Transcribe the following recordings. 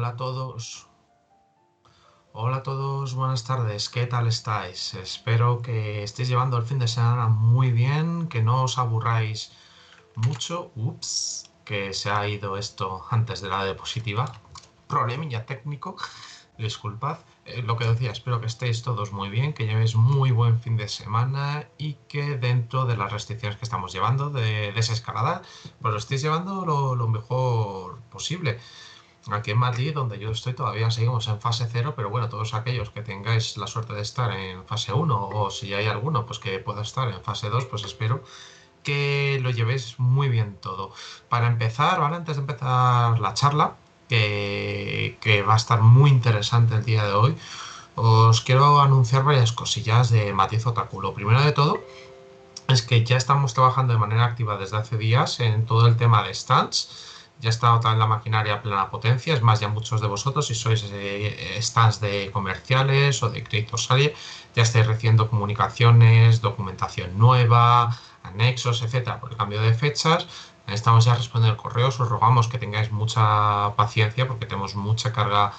Hola a todos. Hola a todos, buenas tardes. ¿Qué tal estáis? Espero que estéis llevando el fin de semana muy bien, que no os aburráis mucho. Ups, que se ha ido esto antes de la diapositiva. Problemilla técnico. Disculpad. Lo que decía, espero que estéis todos muy bien, que llevéis muy buen fin de semana y que dentro de las restricciones que estamos llevando de desescalada, pues lo estéis llevando lo mejor posible. Aquí en Madrid, donde yo estoy, todavía seguimos en fase cero, pero bueno, todos aquellos que tengáis la suerte de estar en fase uno o si hay alguno pues que pueda estar en fase 2, pues espero que lo llevéis muy bien todo. Para empezar, ¿vale? Antes de empezar la charla, que va a estar muy interesante el día de hoy, os quiero anunciar varias cosillas de Matiz Otaku. Lo primero de todo es que ya estamos trabajando de manera activa desde hace días en todo el tema de stands. Ya está otra vez la maquinaria a plena potencia. Es más, ya muchos de vosotros, si sois stands de comerciales o de créditos Salle, ya estáis recibiendo comunicaciones, documentación nueva, anexos, etcétera, por el cambio de fechas. Estamos ya respondiendo correos. Os rogamos que tengáis mucha paciencia porque tenemos mucha carga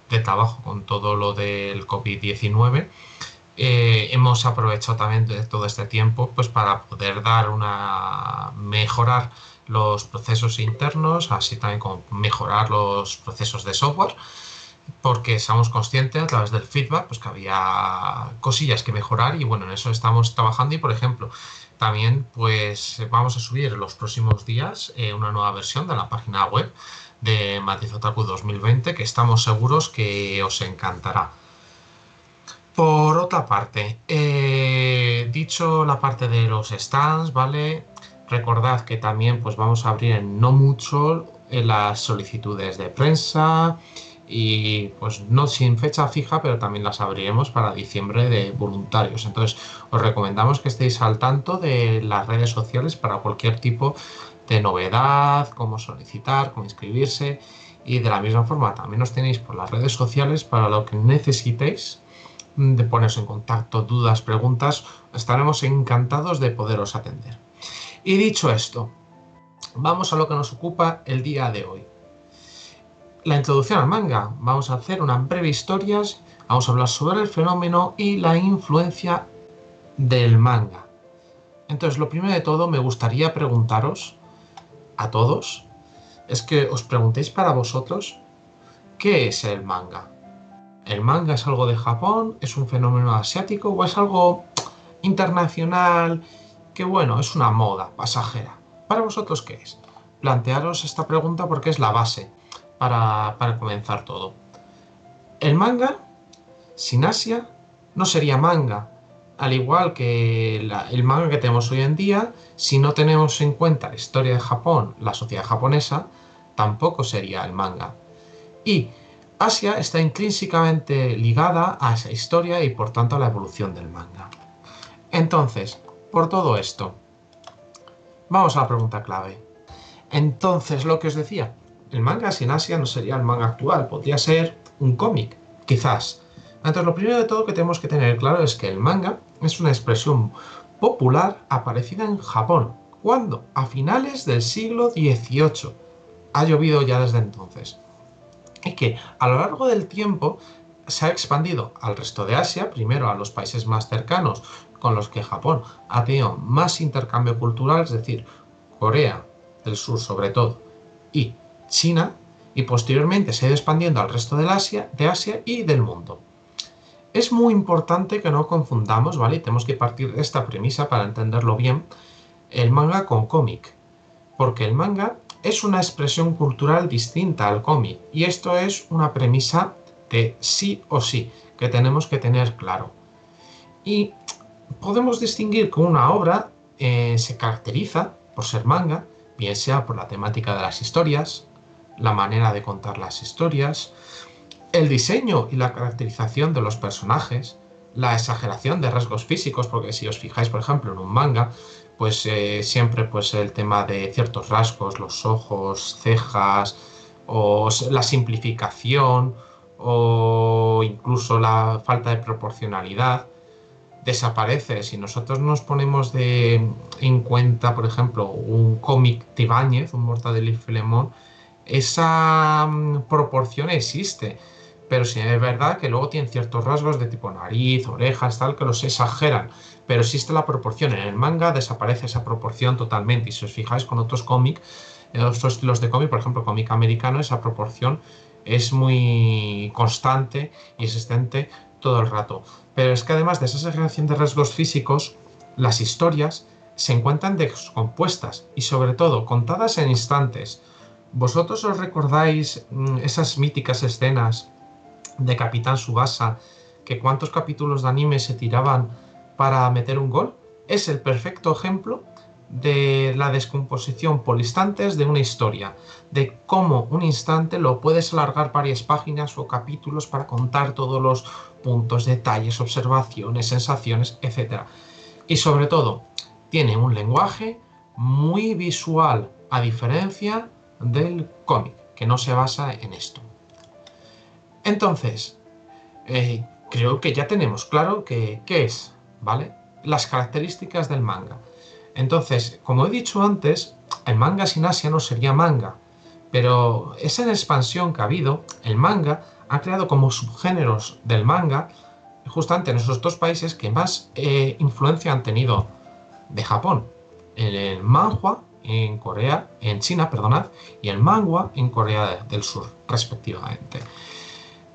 de trabajo con todo lo del COVID-19. Hemos aprovechado también de todo este tiempo pues para poder mejorar los procesos internos, así también como mejorar los procesos de software, porque somos conscientes a través del feedback pues que había cosillas que mejorar y bueno, en eso estamos trabajando. Y por ejemplo, también pues vamos a subir en los próximos días una nueva versión de la página web de Matiz Otaku 2020 que estamos seguros que os encantará. Por otra parte, dicho la parte de los stands, ¿vale? Recordad que también pues vamos a abrir en no mucho las solicitudes de prensa y pues no sin fecha fija, pero también las abriremos para diciembre de voluntarios. Entonces os recomendamos que estéis al tanto de las redes sociales para cualquier tipo de novedad, cómo solicitar, cómo inscribirse, y de la misma forma también os tenéis por las redes sociales para lo que necesitéis de poneros en contacto, dudas, preguntas. Estaremos encantados de poderos atender. Y dicho esto, vamos a lo que nos ocupa el día de hoy. La introducción al manga. Vamos a hacer una breve historia, vamos a hablar sobre el fenómeno y la influencia del manga. Entonces, lo primero de todo, me gustaría preguntaros a todos, es que os preguntéis para vosotros, ¿qué es el manga? ¿El manga es algo de Japón? ¿Es un fenómeno asiático? ¿O es algo internacional que, bueno, es una moda pasajera? ¿Para vosotros qué es? Plantearos esta pregunta porque es la base para comenzar todo. El manga, sin Asia, no sería manga. Al igual que el manga que tenemos hoy en día, si no tenemos en cuenta la historia de Japón, la sociedad japonesa, tampoco sería el manga. Y Asia está intrínsecamente ligada a esa historia y por tanto a la evolución del manga. Entonces, por todo esto, vamos a la pregunta clave. Entonces, lo que os decía, el manga sin Asia no sería el manga actual, podría ser un cómic, quizás. Entonces, lo primero de todo que tenemos que tener claro es que el manga es una expresión popular aparecida en Japón. ¿Cuándo? A finales del siglo XVIII. Ha llovido ya desde entonces. Y que a lo largo del tiempo se ha expandido al resto de Asia, primero a los países más cercanos con los que Japón ha tenido más intercambio cultural, es decir, Corea del Sur sobre todo, y China, y posteriormente se ha ido expandiendo al resto de Asia y del mundo. Es muy importante que no confundamos, ¿vale? Y tenemos que partir de esta premisa para entenderlo bien, el manga con cómic, porque el manga es una expresión cultural distinta al cómic, y esto es una premisa de sí o sí, que tenemos que tener claro. Y podemos distinguir que una obra se caracteriza por ser manga, bien sea por la temática de las historias, la manera de contar las historias, el diseño y la caracterización de los personajes, la exageración de rasgos físicos, porque si os fijáis, por ejemplo, en un manga, pues siempre pues el tema de ciertos rasgos, los ojos, cejas, o la simplificación, o incluso la falta de proporcionalidad, desaparece. Si nosotros nos ponemos en cuenta, por ejemplo, un cómic de Ibáñez, un Mortadelo y Filemón, esa proporción existe, pero sí es verdad que luego tienen ciertos rasgos de tipo nariz, orejas, tal, que los exageran, pero existe la proporción. En el manga desaparece esa proporción totalmente, y si os fijáis con otros cómics, otros estilos de cómic, por ejemplo, cómic americano, esa proporción es muy constante y existente todo el rato. Pero es que además de esa exageración de rasgos físicos, las historias se encuentran descompuestas y sobre todo contadas en instantes. ¿Vosotros os recordáis esas míticas escenas de Capitán Subasa, que cuántos capítulos de anime se tiraban para meter un gol? Es el perfecto ejemplo de la descomposición por instantes de una historia, de cómo un instante lo puedes alargar varias páginas o capítulos para contar todos los puntos, detalles, observaciones, sensaciones, etc. Y sobre todo, tiene un lenguaje muy visual, a diferencia del cómic, que no se basa en esto. Entonces, creo que ya tenemos claro qué es, ¿vale? Las características del manga. Entonces, como he dicho antes, el manga sin Asia no sería manga, pero esa expansión que ha habido, el manga ha creado como subgéneros del manga justamente en esos dos países que más influencia han tenido de Japón. El manhwa en Corea, en China, perdonad, y el manga en Corea del Sur, respectivamente.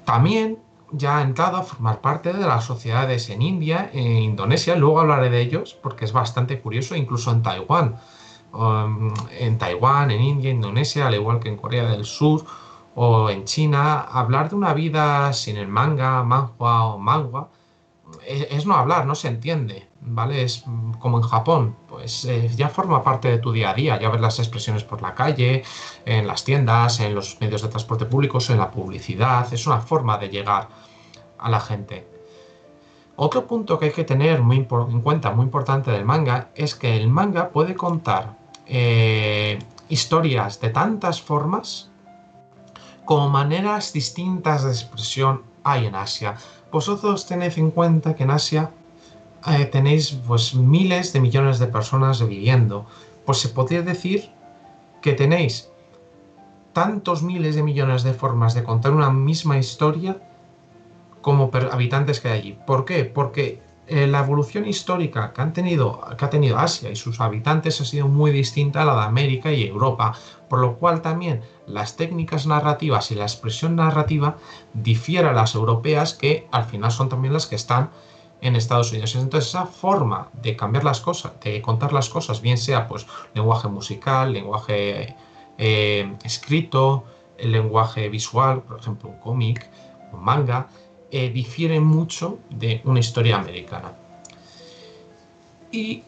También ya ha entrado a formar parte de las sociedades en India e Indonesia, luego hablaré de ellos porque es bastante curioso, incluso en Taiwán. En India, Indonesia, al igual que en Corea del Sur o en China, hablar de una vida sin el manga, manhwa o mangua es no hablar, no se entiende, ¿vale? Es como en Japón, pues ya forma parte de tu día a día, ya ves las expresiones por la calle, en las tiendas, en los medios de transporte públicos, en la publicidad, es una forma de llegar a la gente. Otro punto que hay que tener en cuenta, muy importante del manga, es que el manga puede contar historias de tantas formas como maneras distintas de expresión hay en Asia. Vosotros tened en cuenta que en Asia tenéis pues miles de millones de personas viviendo. Pues se podría decir que tenéis tantos miles de millones de formas de contar una misma historia como habitantes que hay allí. ¿Por qué? Porque la evolución histórica que ha tenido Asia y sus habitantes ha sido muy distinta a la de América y Europa, por lo cual también las técnicas narrativas y la expresión narrativa difieren a las europeas, que al final son también las que están en Estados Unidos. Entonces esa forma de cambiar las cosas, de contar las cosas, bien sea pues lenguaje musical, lenguaje escrito, el lenguaje visual, por ejemplo un cómic, un manga, difiere mucho de una historia americana. Y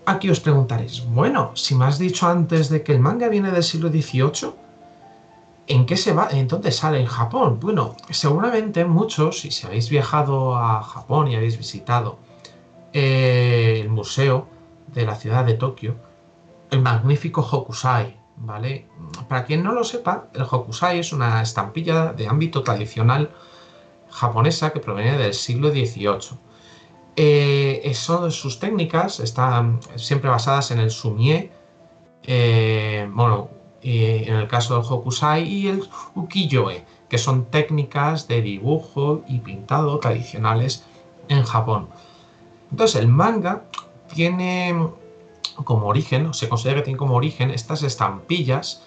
aquí os preguntaréis, bueno, si me has dicho antes de que el manga viene del siglo XVIII, ¿en qué se va? ¿En dónde sale en Japón? Bueno, seguramente muchos, si habéis viajado a Japón y habéis visitado el museo de la ciudad de Tokio, el magnífico Hokusai, ¿vale? Para quien no lo sepa, el Hokusai es una estampilla de ámbito tradicional japonesa que proviene del siglo XVIII. Sus técnicas están siempre basadas en el sumie, bueno, en el caso del Hokusai, y el ukiyo-e, que son técnicas de dibujo y pintado tradicionales en Japón. Entonces el manga tiene como origen, o se considera que tiene como origen, estas estampillas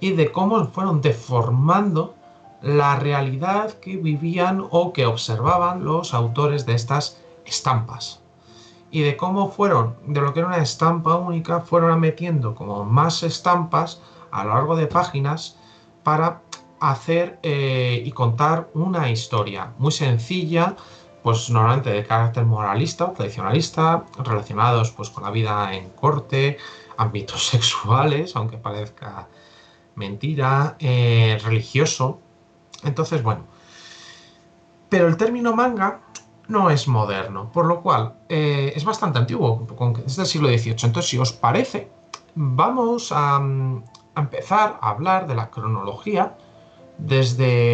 y de cómo fueron deformando la realidad que vivían o que observaban los autores de estas estampas. Y de cómo fueron, de lo que era una estampa única, fueron metiendo como más estampas a lo largo de páginas para hacer y contar una historia muy sencilla, pues normalmente de carácter moralista o tradicionalista, relacionados pues con la vida en corte, ámbitos sexuales, aunque parezca mentira, religioso. Entonces, bueno, pero el término manga no es moderno, por lo cual es bastante antiguo, es del siglo XVIII. Entonces, si os parece, vamos a empezar a hablar de la cronología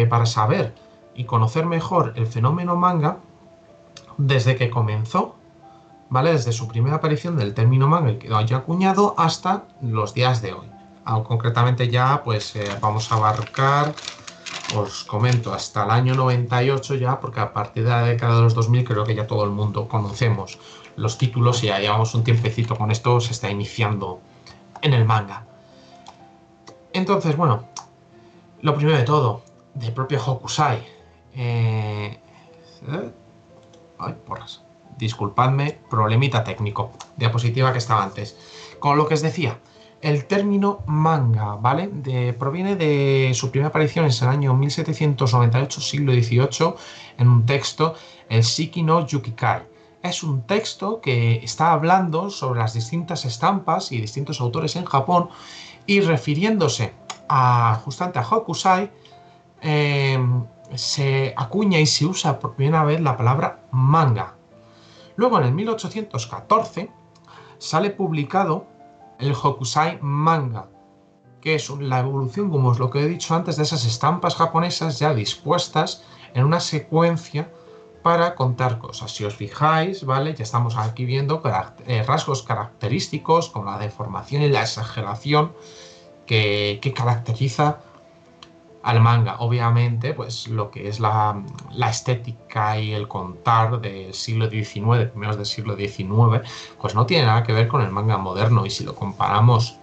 para saber y conocer mejor el fenómeno manga desde que comenzó, ¿vale? Desde su primera aparición del término manga, el que haya acuñado, hasta los días de hoy. concretamente ya pues vamos a abarcar, os comento, hasta el año 98 ya, porque a partir de la década de los 2000 creo que ya todo el mundo conocemos los títulos y ya llevamos un tiempecito con esto, se está iniciando en el manga. Entonces, bueno, lo primero de todo, del propio Hokusai. Ay, porras. Disculpadme, problemita técnico. Diapositiva que estaba antes. Con lo que os decía, el término manga, ¿vale? Proviene de su primera aparición en el año 1798, siglo XVIII, en un texto, el Shiki no Yukikai. Es un texto que está hablando sobre las distintas estampas y distintos autores en Japón y refiriéndose justamente a Hokusai, se acuña y se usa por primera vez la palabra manga. Luego en el 1814 sale publicado el Hokusai manga, que es la evolución, como os lo que he dicho antes, de esas estampas japonesas ya dispuestas en una secuencia para contar cosas. Si os fijáis, ¿vale? Ya estamos aquí viendo rasgos característicos como la deformación y la exageración que caracteriza al manga. Obviamente, pues lo que es la estética y el contar del siglo XIX, primeros del siglo XIX, pues no tiene nada que ver con el manga moderno. Y si lo comparamos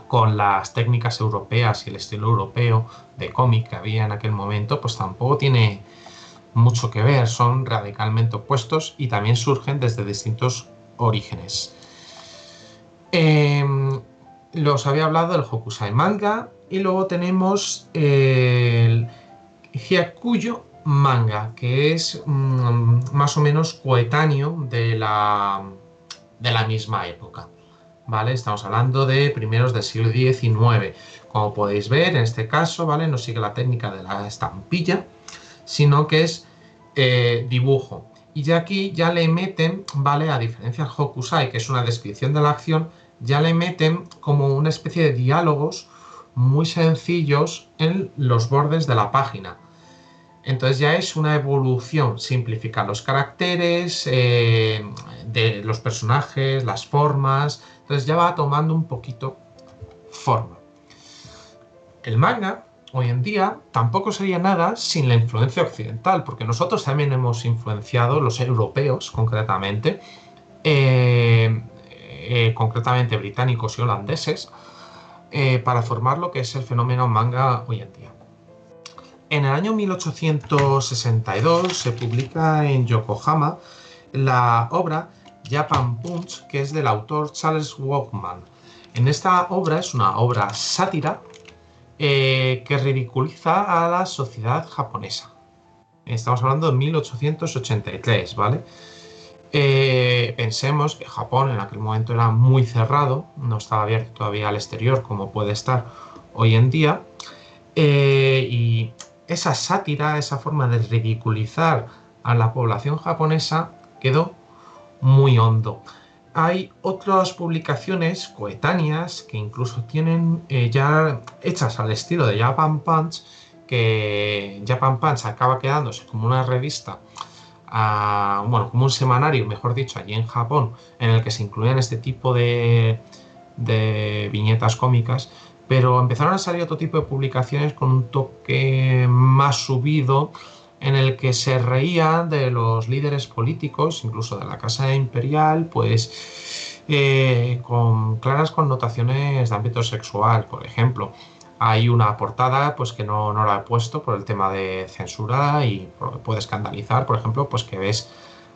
con las técnicas europeas y el estilo europeo de cómic que había en aquel momento, pues tampoco tiene mucho que ver. Son radicalmente opuestos y también surgen desde distintos orígenes. Los había hablado del Hokusai manga. Y luego tenemos el Hyakuyo manga, que es más o menos coetáneo de la misma época, ¿vale? Estamos hablando de primeros del siglo XIX. Como podéis ver, en este caso, ¿vale? No sigue la técnica de la estampilla, sino que es dibujo. Y ya aquí ya le meten, ¿vale? A diferencia del Hokusai, que es una descripción de la acción, ya le meten como una especie de diálogos muy sencillos en los bordes de la página. Entonces ya es una evolución, simplificar los caracteres de los personajes, las formas, entonces ya va tomando un poquito forma. El manga, hoy en día, tampoco sería nada sin la influencia occidental, porque nosotros también hemos influenciado, los europeos concretamente, concretamente británicos y holandeses, para formar lo que es el fenómeno manga hoy en día. En el año 1862 se publica en Yokohama la obra Japan Punch, que es del autor Charles Walkman. En esta obra es una obra sátira que ridiculiza a la sociedad japonesa. Estamos hablando de 1883, ¿vale? Pensemos que Japón en aquel momento era muy cerrado, no estaba abierto todavía al exterior como puede estar hoy en día, y esa sátira, esa forma de ridiculizar a la población japonesa quedó muy hondo. Hay otras publicaciones coetáneas que incluso tienen ya hechas al estilo de Japan Punch, que Japan Punch acaba quedándose como una revista, bueno, como un semanario, mejor dicho, allí en Japón, en el que se incluían este tipo de viñetas cómicas, pero empezaron a salir otro tipo de publicaciones con un toque más subido, en el que se reían de los líderes políticos, incluso de la Casa Imperial, pues con claras connotaciones de ámbito sexual. Por ejemplo, hay una portada pues que no la he puesto por el tema de censura y puede escandalizar, por ejemplo, pues que ves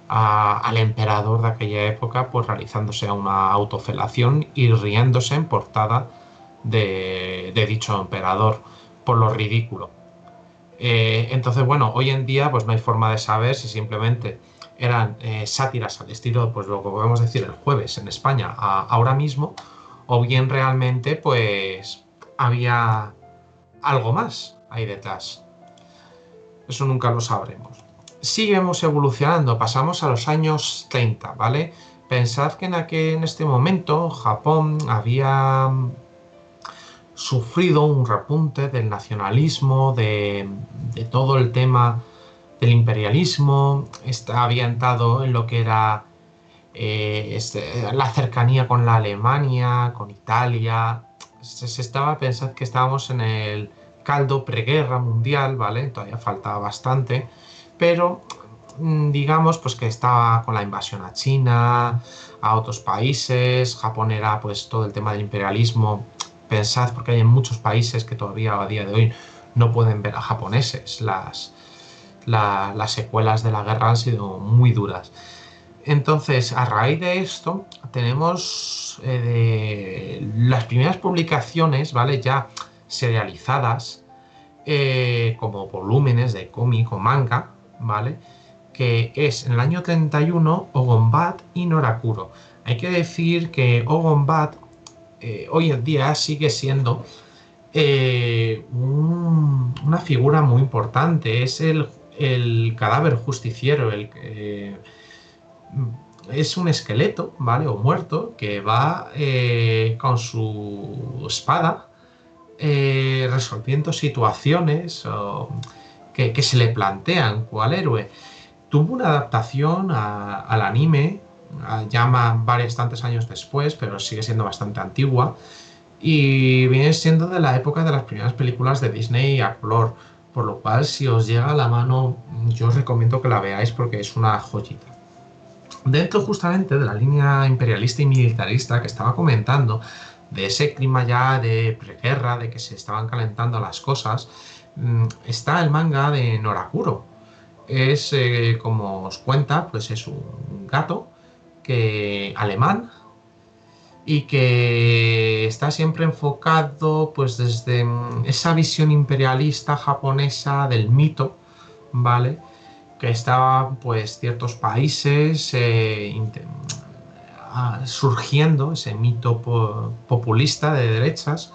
al emperador de aquella época pues realizándose una autofelación y riéndose en portada de dicho emperador por lo ridículo. Entonces, bueno, hoy en día pues no hay forma de saber si simplemente eran sátiras al estilo, pues lo que podemos decir el jueves en España ahora mismo, o bien realmente pues había algo más ahí detrás. Eso nunca lo sabremos. Seguimos evolucionando, pasamos a los años 30, ¿vale? Pensad que en este momento Japón había sufrido un repunte del nacionalismo, de todo el tema del imperialismo, había entrado en lo que era la cercanía con la Alemania, con Italia, se estaba pensando que estábamos en el caldo preguerra mundial, ¿vale? Todavía faltaba bastante, pero digamos pues que estaba con la invasión a China, a otros países. Japón era pues todo el tema del imperialismo. Pensad, porque hay en muchos países que todavía a día de hoy no pueden ver a japoneses. Las secuelas de la guerra han sido muy duras. Entonces, a raíz de esto, tenemos las primeras publicaciones, ¿vale? Ya serializadas, como volúmenes de cómic o manga, ¿vale? Que es en el año 31 Ogonbat y Norakuro. Hay que decir que Ogonbat hoy en día sigue siendo una figura muy importante. Es el cadáver justiciero, es un esqueleto, ¿vale? O muerto, que va con su espada resolviendo situaciones que se le plantean cual héroe. Tuvo una adaptación al anime, llama bastantes años después, pero sigue siendo bastante antigua, y viene siendo de la época de las primeras películas de Disney a color, por lo cual si os llega a la mano yo os recomiendo que la veáis porque es una joyita. Dentro justamente de la línea imperialista y militarista que estaba comentando, de ese clima ya de preguerra, de que se estaban calentando las cosas, está el manga de Norakuro. Es, como os cuenta, pues es un gato alemán, y que está siempre enfocado pues desde esa visión imperialista japonesa del mito, ¿vale? Que estaban pues ciertos países surgiendo, ese mito populista de derechas.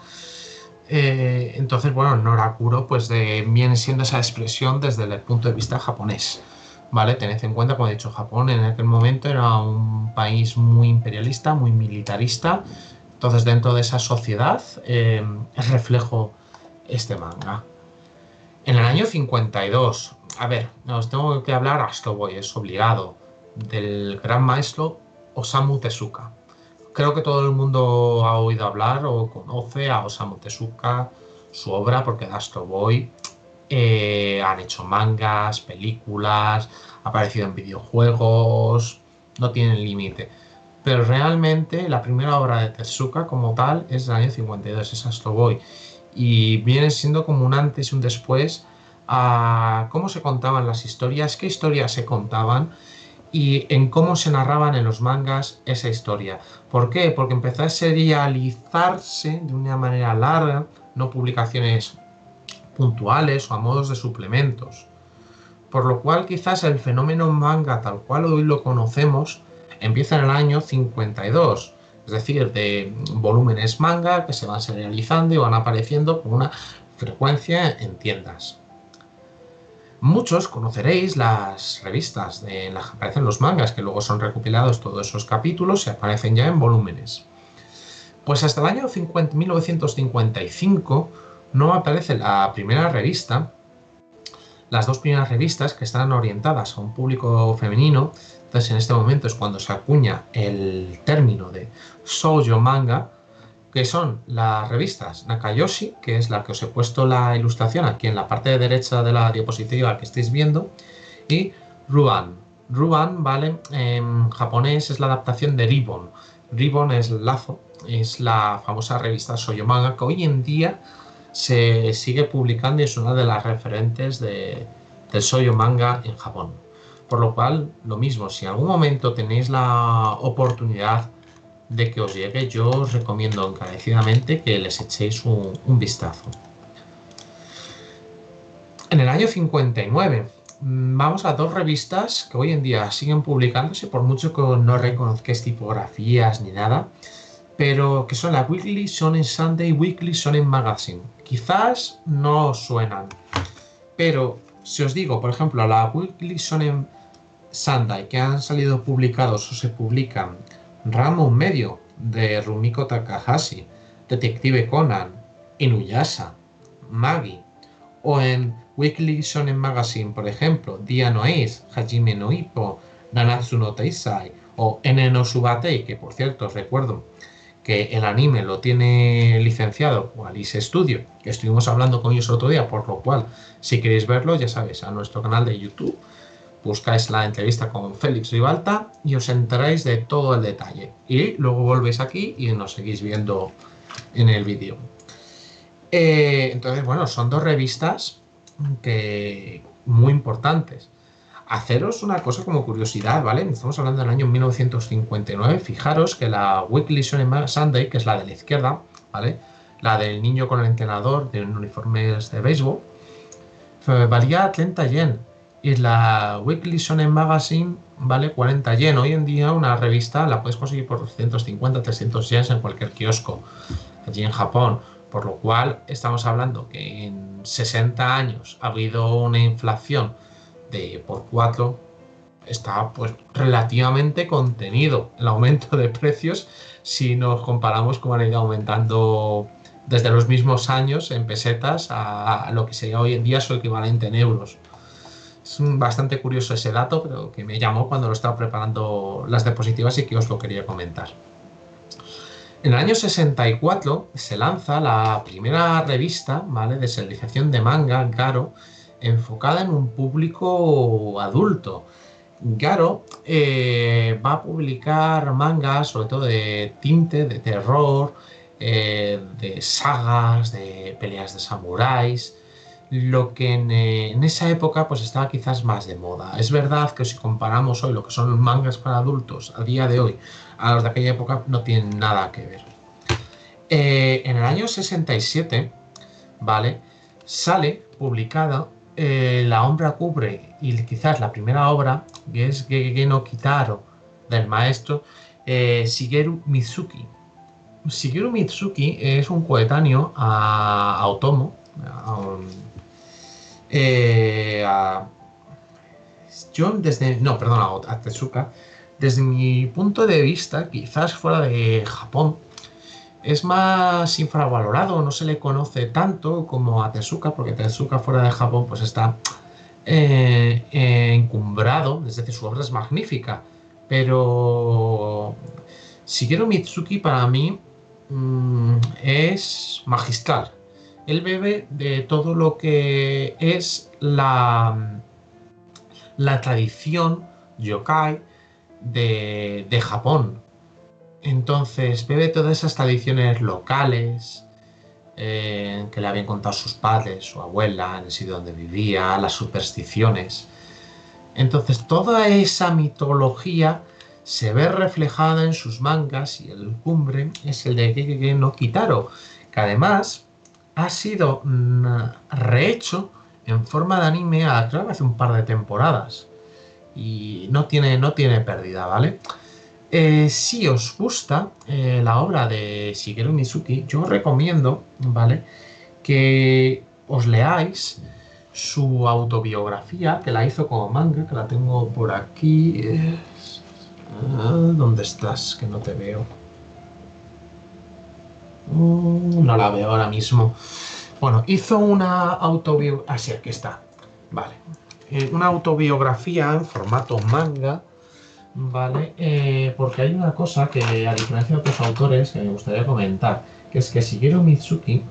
Entonces, bueno, Norakuro pues viene siendo esa expresión desde el punto de vista japonés. ¿Vale? Tened en cuenta, como he dicho, Japón en aquel momento era un país muy imperialista, muy militarista. Entonces, dentro de esa sociedad es reflejo este manga. En el año 52, a ver, os tengo que hablar, Astro Boy, es obligado, del gran maestro Osamu Tezuka. Creo que todo el mundo ha oído hablar o conoce a Osamu Tezuka, su obra, porque de Astro Boy han hecho mangas, películas, ha aparecido en videojuegos, no tienen límite. Pero realmente la primera obra de Tezuka como tal es del año 52, es Astro Boy. Y viene siendo como un antes y un después a cómo se contaban las historias, qué historias se contaban y en cómo se narraban en los mangas esa historia. ¿Por qué? Porque empezó a serializarse de una manera larga, no publicaciones puntuales o a modos de suplementos. Por lo cual quizás el fenómeno manga tal cual hoy lo conocemos empieza en el año 52, es decir, de volúmenes manga que se van serializando y van apareciendo con una frecuencia en tiendas. Muchos conoceréis las revistas en las que aparecen los mangas, que luego son recopilados todos esos capítulos y aparecen ya en volúmenes. Pues hasta el año 1955 no aparece la primera revista. Las dos primeras revistas que están orientadas a un público femenino. Entonces en este momento es cuando se acuña el término de shoujo manga, que son las revistas Nakayoshi, que es la que os he puesto la ilustración aquí en la parte derecha de la diapositiva que estáis viendo, y Ruban. Ruban, ¿vale? En japonés es la adaptación de Ribbon. Ribbon es el lazo, es la famosa revista shoujo manga que hoy en día se sigue publicando y es una de las referentes del shoujo manga en Japón. Por lo cual, lo mismo, si en algún momento tenéis la oportunidad de que os llegue, yo os recomiendo encarecidamente que les echéis un vistazo. En el año 59 vamos a dos revistas que hoy en día siguen publicándose, por mucho que no reconozcáis tipografías ni nada, pero que son la Weekly Shonen Sunday y Weekly Shonen Magazine. Quizás no os suenan, pero si os digo, por ejemplo, la Weekly Shonen Sunday, que han salido publicados o se publican Ranma medio de Rumiko Takahashi, Detective Conan, Inuyasha, Magi, o en Weekly Shonen Magazine, por ejemplo, Dia no Ace, Hajime no Ippo, Nanatsu no Taizai o Ene no Subatei, que por cierto os recuerdo que el anime lo tiene licenciado Alice Studio, que estuvimos hablando con ellos el otro día, por lo cual, si queréis verlo, ya sabéis, a nuestro canal de YouTube, buscáis la entrevista con Félix Ribalta y os enteráis de todo el detalle. Y luego volvéis aquí y nos seguís viendo en el vídeo. Entonces, bueno, son dos revistas muy importantes. Haceros una cosa como curiosidad, ¿vale? Estamos hablando del año 1959. Fijaros que la Weekly Shonen Sunday, que es la de la izquierda, ¿vale? La del niño con el entrenador de uniformes de béisbol, valía 30 yen. Y la Weekly Shonen Magazine vale 40 yen. Hoy en día una revista la puedes conseguir por 250, 300 yens en cualquier kiosco allí en Japón. Por lo cual estamos hablando que en 60 años ha habido una inflación de por 4. Está pues relativamente contenido el aumento de precios si nos comparamos cómo han ido aumentando desde los mismos años en pesetas a lo que sería hoy en día su equivalente en euros. Es bastante curioso ese dato, pero que me llamó cuando lo estaba preparando las diapositivas y que os lo quería comentar. En el año 64 se lanza la primera revista, ¿vale?, de serialización de manga, Garo, enfocada en un público adulto. Garo va a publicar mangas, sobre todo de tinte, de terror, de sagas, de peleas de samuráis, lo que en esa época pues estaba quizás más de moda. Es verdad que si comparamos hoy lo que son los mangas para adultos a día de hoy a los de aquella época, no tienen nada que ver. En el año 67, ¿vale?, sale publicada la obra cubre y quizás la primera obra, que es Gegege no Kitaro, del maestro Shigeru Mizuki. Shigeru Mizuki es un coetáneo a Otomo, a Tezuka. Desde mi punto de vista, quizás fuera de Japón, es más infravalorado, no se le conoce tanto como a Tezuka, porque Tezuka fuera de Japón pues está encumbrado, es decir, su obra es magnífica, pero Shigeru Mizuki para mí es magistral. Él bebe de todo lo que es la tradición yokai de Japón. Entonces bebe todas esas tradiciones locales que le habían contado sus padres, su abuela, en el sitio donde vivía, las supersticiones. Entonces toda esa mitología se ve reflejada en sus mangas y el cumbre es el de Gegege no Kitaro, que además ha sido rehecho en forma de anime, creo que hace un par de temporadas, y no tiene pérdida, ¿vale? Si os gusta la obra de Shigeru Mizuki, yo os recomiendo, ¿vale?, que os leáis su autobiografía, que la hizo como manga, que la tengo por aquí. ¿Dónde estás? Que no te veo. No la veo ahora mismo. Bueno, hizo una autobiografía. Sí, aquí está. Vale. Una autobiografía en formato manga, ¿vale? Porque hay una cosa que, a diferencia de otros autores, que me gustaría comentar, que es que Shigeru Mizuki,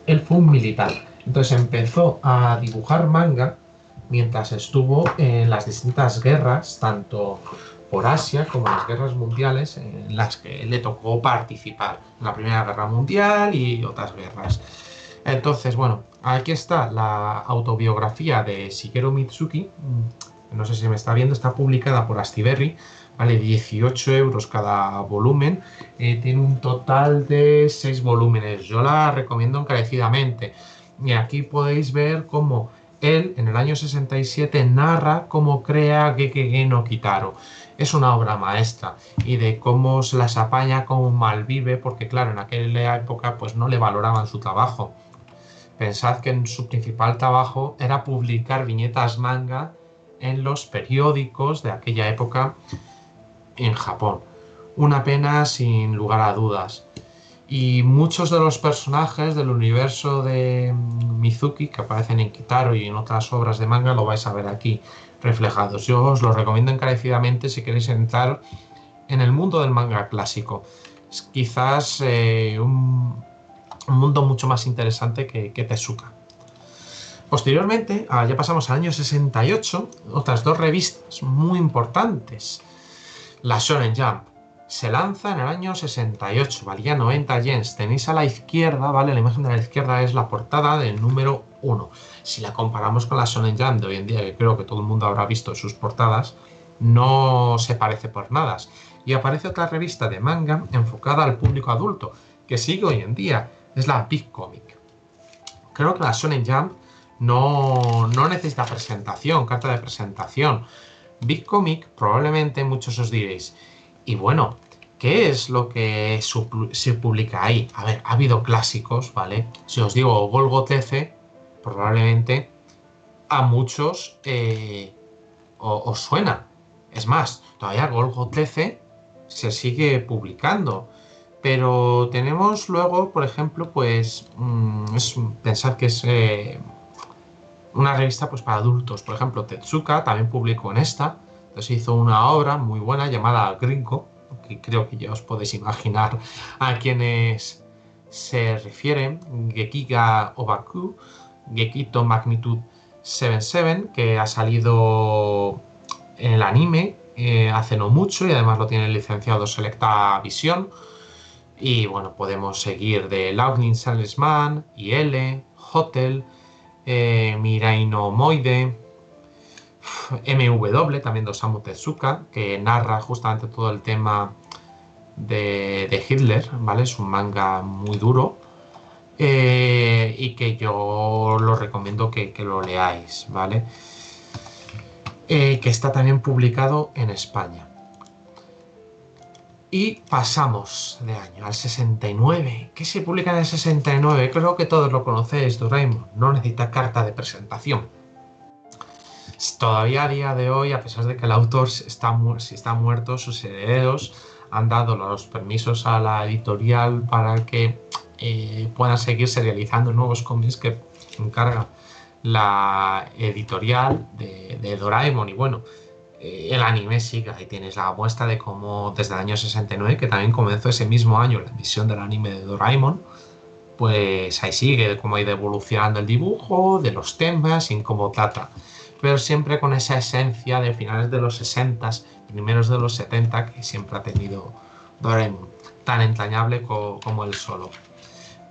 él fue un militar. Entonces empezó a dibujar manga mientras estuvo en las distintas guerras, tanto por Asia como en las guerras mundiales en las que le tocó participar, en la Primera Guerra Mundial y otras guerras. Entonces, bueno, aquí está la autobiografía de Shigeru Mizuki. No sé si me está viendo, está publicada por Astiberri, vale 18 euros cada volumen, tiene un total de 6 volúmenes, yo la recomiendo encarecidamente. Y aquí podéis ver cómo él, en el año 67, narra cómo crea Gegege no Kitaro. Es una obra maestra, y de cómo se las apaña, cómo malvive, porque claro, en aquella época pues no le valoraban su trabajo. Pensad que su principal trabajo era publicar viñetas manga en los periódicos de aquella época en Japón. Una pena sin lugar a dudas. Y muchos de los personajes del universo de Mizuki que aparecen en Kitaro y en otras obras de manga lo vais a ver aquí reflejados. Yo os lo recomiendo encarecidamente si queréis entrar en el mundo del manga clásico. es quizás un mundo mucho más interesante que Tezuka. Posteriormente, ya pasamos al año 68, otras dos revistas muy importantes. La Shonen Jump se lanza en el año 68, valía 90 yens. Tenéis a la izquierda, ¿vale? La imagen de la izquierda es la portada del número 1. Si la comparamos con la Shonen Jump de hoy en día, que creo que todo el mundo habrá visto sus portadas, no se parece por nada. Y aparece otra revista de manga enfocada al público adulto, que sigue hoy en día, es la Big Comic. Creo que la Shonen Jump no necesita presentación, carta de presentación. Big Comic, probablemente muchos os diréis, y bueno, ¿qué es lo que se publica ahí? A ver, ha habido clásicos, ¿vale? Si os digo Golgo TC, probablemente a muchos os suena. Es más, todavía Golgo TC se sigue publicando. Pero tenemos luego, por ejemplo, pues pensad que es una revista pues para adultos. Por ejemplo, Tezuka también publicó en esta. Entonces hizo una obra muy buena llamada Gringo, que creo que ya os podéis imaginar a quienes se refieren. Gekiga Obaku, Gekito Magnitude 77, que ha salido en el anime hace no mucho y además lo tiene licenciado Selecta Visión. Y bueno, podemos seguir de Laughing Salesman, IL, Hotel, Mirai no Moide, MW, también de Osamu Tezuka, que narra justamente todo el tema de Hitler, ¿vale? Es un manga muy duro y que yo lo recomiendo que lo leáis, ¿vale? Que está también publicado en España. Y pasamos de año al 69. ¿Qué se publica en el 69? Creo que todos lo conocéis, Doraemon. No necesita carta de presentación. Todavía a día de hoy, a pesar de que el autor está muerto, sus herederos han dado los permisos a la editorial para que puedan seguir serializando nuevos cómics que encarga la editorial de Doraemon. Y bueno, el anime sigue, ahí tienes la muestra de cómo desde el año 69, que también comenzó ese mismo año la emisión del anime de Doraemon, pues ahí sigue, de cómo ha ido evolucionando el dibujo, de los temas y cómo trata, pero siempre con esa esencia de finales de los 60, primeros de los 70, que siempre ha tenido Doraemon, tan entrañable como él solo.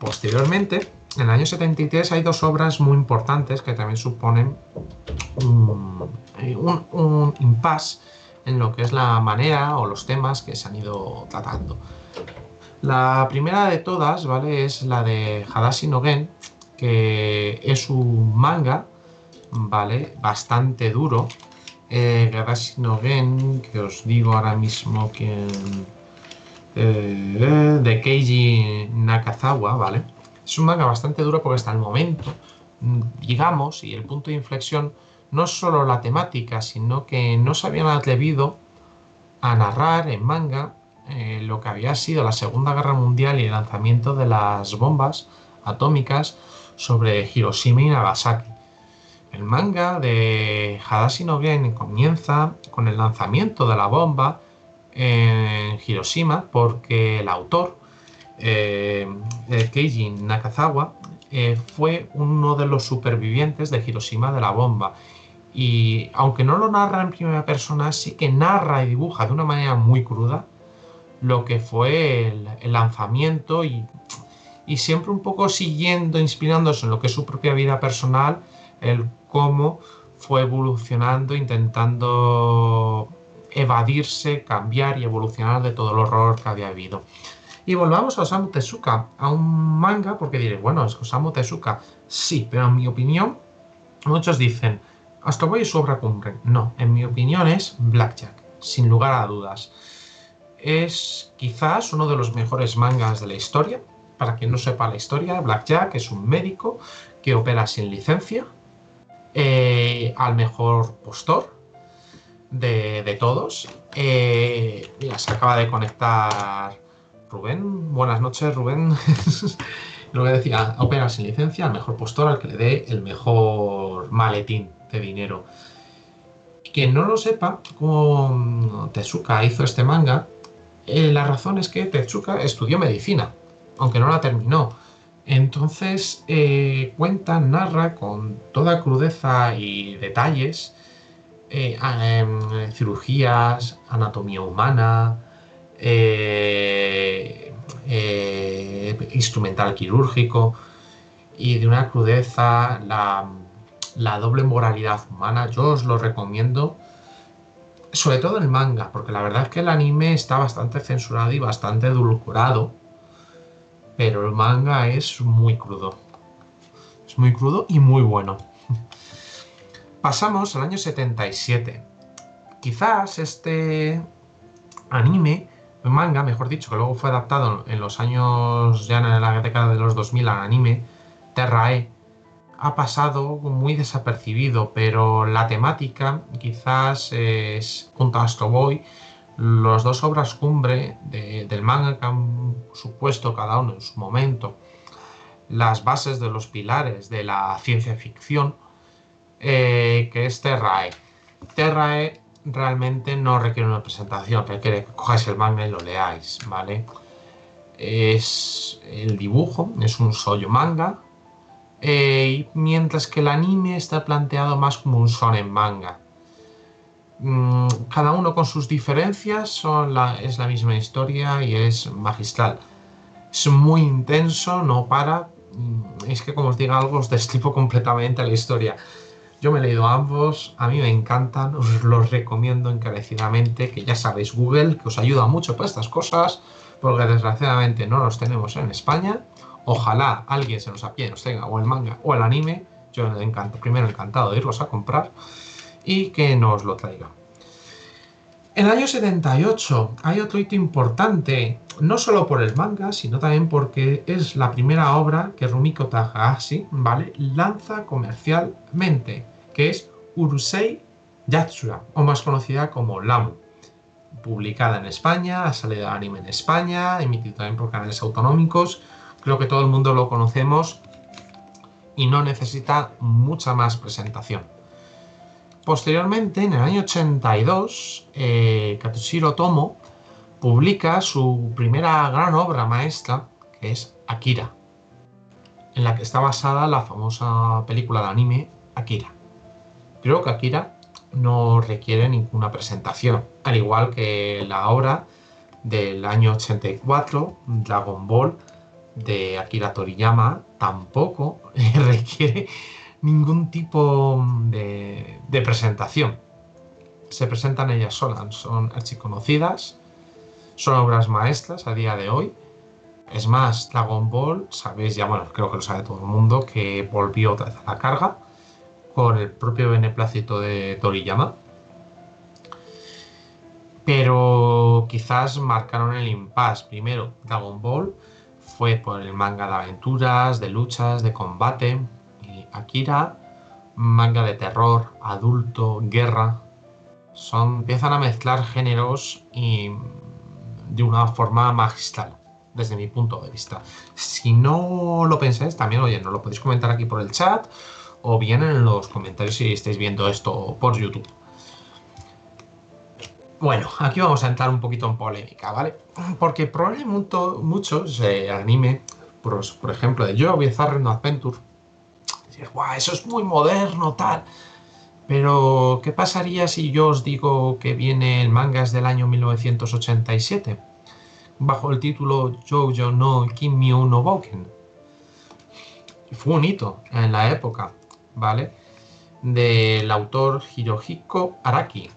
Posteriormente, en el año 73 hay dos obras muy importantes que también suponen un impasse en lo que es la manera o los temas que se han ido tratando. La primera de todas, ¿vale? Es la de Hadashi no Gen, que es un manga, ¿vale? Bastante duro. Hadashi no Gen, que os digo ahora mismo que de Keiji Nakazawa, ¿vale? Es un manga bastante duro porque hasta el momento, digamos, y el punto de inflexión, no es solo la temática, sino que no se habían atrevido a narrar en manga lo que había sido la Segunda Guerra Mundial y el lanzamiento de las bombas atómicas sobre Hiroshima y Nagasaki. El manga de Hadashi no Gen comienza con el lanzamiento de la bomba en Hiroshima porque el autor, Keiji Nakazawa, fue uno de los supervivientes de Hiroshima de la bomba. Y aunque no lo narra en primera persona, sí que narra y dibuja de una manera muy cruda lo que fue el lanzamiento y siempre un poco siguiendo, inspirándose en lo que es su propia vida personal, el cómo fue evolucionando, intentando evadirse, cambiar y evolucionar de todo el horror que había habido. Y volvamos a Osamu Tezuka, a un manga, porque diréis, bueno, es Osamu Tezuka, sí, pero en mi opinión, muchos dicen, Astro Boy es su obra cumbre. No, en mi opinión es Blackjack, sin lugar a dudas. Es quizás uno de los mejores mangas de la historia. Para quien no sepa la historia, Blackjack es un médico que opera sin licencia al mejor postor de todos. Mira, se acaba de conectar Rubén. Buenas noches, Rubén. Lo que decía, opera sin licencia al mejor postor, al que le dé el mejor maletín de dinero. Quien no lo sepa, como Tezuka hizo este manga La razón es que Tezuka estudió medicina, aunque no la terminó. Entonces cuenta, narra con toda crudeza y detalles cirugías, anatomía humana, instrumental quirúrgico y de una crudeza, la doble moralidad humana. Yo os lo recomiendo, sobre todo el manga, porque la verdad es que el anime está bastante censurado y bastante edulcorado, pero el manga es muy crudo. Es muy crudo y muy bueno. Pasamos al año 77. Quizás este anime, manga, mejor dicho, que luego fue adaptado en los años, ya en la década de los 2000 al anime, Terrae, ha pasado muy desapercibido, pero la temática quizás es, junto a Astro Boy, las dos obras cumbre del manga que han supuesto cada uno en su momento las bases de los pilares de la ciencia ficción, que es Terrae. Terrae realmente no requiere una presentación, requiere que cojáis el manga y lo leáis, ¿vale? Es el dibujo, es un shoujo manga, mientras que el anime está planteado más como un shonen manga. Cada uno con sus diferencias, es la misma historia y es magistral. Es muy intenso, no para. Es que, como os diga algo, os destripo completamente la historia. Yo me he leído ambos, a mí me encantan, os los recomiendo encarecidamente, que ya sabéis, Google, que os ayuda mucho para estas cosas, porque desgraciadamente no los tenemos en España. Ojalá alguien se nos apie y nos tenga o el manga o el anime. Yo primero encantado de irlos a comprar y que nos lo traiga. En el año 78 hay otro hito importante, no solo por el manga, sino también porque es la primera obra que Rumiko Takahashi, ¿vale?, lanza comercialmente, que es Urusei Yatsura, o más conocida como Lamu. Publicada en España, ha salido anime en España, emitido también por canales autonómicos. Creo que todo el mundo lo conocemos y no necesita mucha más presentación. Posteriormente, en el año 82, Katsuhiro Otomo publica su primera gran obra maestra, que es Akira, en la que está basada la famosa película de anime Akira. Creo que Akira no requiere ninguna presentación, al igual que la obra del año 84, Dragon Ball, de Akira Toriyama, tampoco requiere ningún tipo de presentación. Se presentan ellas solas, son archiconocidas, son obras maestras a día de hoy. Es más, Dragon Ball, sabéis ya, bueno, creo que lo sabe todo el mundo, que volvió otra vez a la carga con el propio beneplácito de Toriyama. Pero quizás marcaron el impasse. Primero, Dragon Ball fue por el manga de aventuras, de luchas, de combate. Y Akira, manga de terror, adulto, guerra. Empiezan a mezclar géneros y de una forma magistral, desde mi punto de vista. Si no lo pensáis, también, oye, nos lo podéis comentar aquí por el chat o bien en los comentarios si estáis viendo esto por YouTube. Bueno, aquí vamos a entrar un poquito en polémica, ¿vale? Porque probablemente muchos anime, por ejemplo, de JoJo's Bizarre Adventure, dices, ¡guau! Eso es muy moderno, tal. Pero, ¿qué pasaría si yo os digo que viene el manga es del año 1987? Bajo el título JoJo no Kimyo no Boken. Fue un hito en la época, ¿vale? Del autor Hirohiko Araki,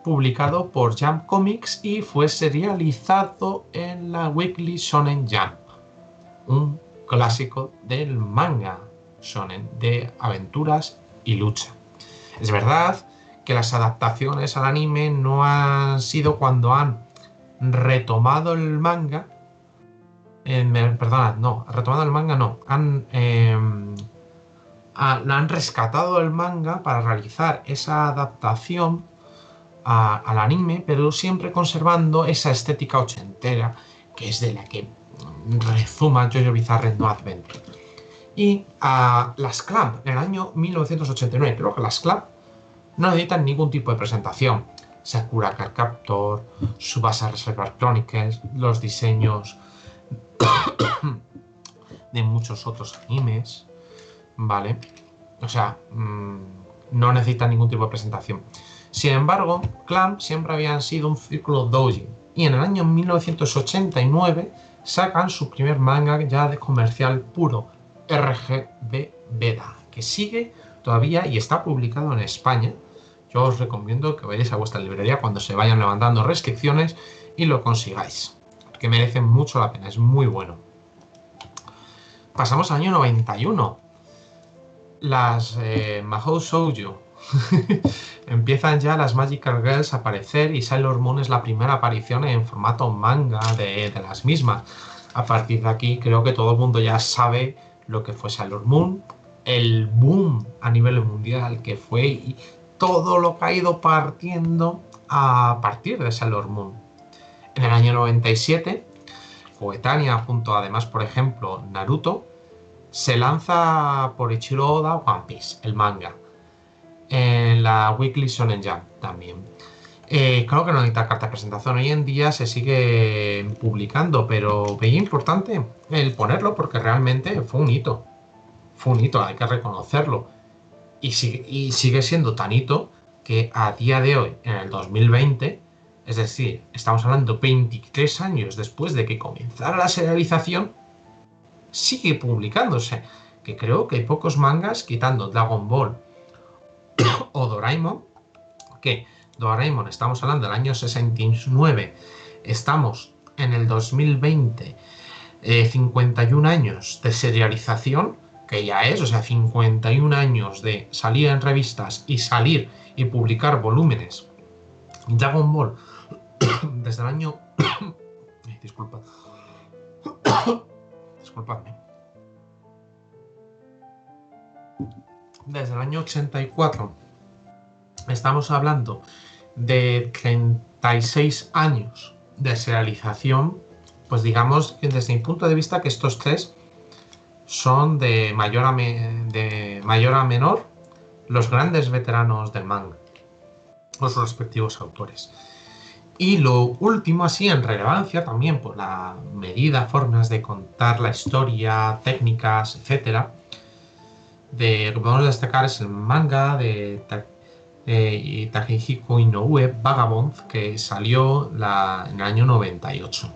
publicado por Jump Comics y fue serializado en la Weekly Shonen Jump, un clásico del manga shonen de aventuras y lucha. Es verdad que las adaptaciones al anime no han sido cuando han retomado el manga. Retomado el manga no. Han rescatado el manga para realizar esa adaptación al anime, pero siempre conservando esa estética ochentera, que es de la que rezuma JoJo's Bizarre Adventure. Y las Clamp, en el año 1989, creo que las Clamp no necesitan ningún tipo de presentación. Sakura Card Captor, Tsubasa Reservoir Chronicles, los diseños de muchos otros animes, ¿vale? O sea, no necesita ningún tipo de presentación. Sin embargo, Clamp siempre habían sido un círculo doujin, y en el año 1989 sacan su primer manga ya de comercial puro, RGB Beta, que sigue todavía y está publicado en España. Yo os recomiendo que vayáis a vuestra librería cuando se vayan levantando restricciones y lo consigáis, porque merece mucho la pena, es muy bueno. Pasamos al año 91. Las Mahou Shoujo. Empiezan ya las Magical Girls a aparecer y Sailor Moon es la primera aparición en formato manga de las mismas. A partir de aquí creo que todo el mundo ya sabe lo que fue Sailor Moon, el boom a nivel mundial que fue y todo lo que ha ido partiendo a partir de Sailor Moon. En el año 97, coetánea junto además, por ejemplo, Naruto, se lanza por Ichiro Oda One Piece, el manga, en la Weekly Shonen Jump también. Claro que no necesita carta de presentación, hoy en día se sigue publicando, pero veía importante el ponerlo porque realmente fue un hito, hay que reconocerlo, y sigue siendo tan hito que a día de hoy, en el 2020, es decir, estamos hablando 23 años después de que comenzara la serialización, sigue publicándose, que creo que hay pocos mangas, quitando Dragon Ball o Doraemon, que Doraemon estamos hablando del año 69, estamos en el 2020, 51 años de serialización, que ya es, o sea, 51 años de salir en revistas y salir y publicar volúmenes. Dragon Ball, desde el año... disculpadme. Desde el año 84 estamos hablando de 36 años de serialización, pues digamos que desde mi punto de vista que estos tres son de mayor a menor los grandes veteranos del manga, los respectivos autores. Y lo último, así en relevancia también por la medida, formas de contar la historia, técnicas, etcétera, de lo que podemos destacar es el manga de Takehiko Inoue, Vagabond, que salió en el año 98.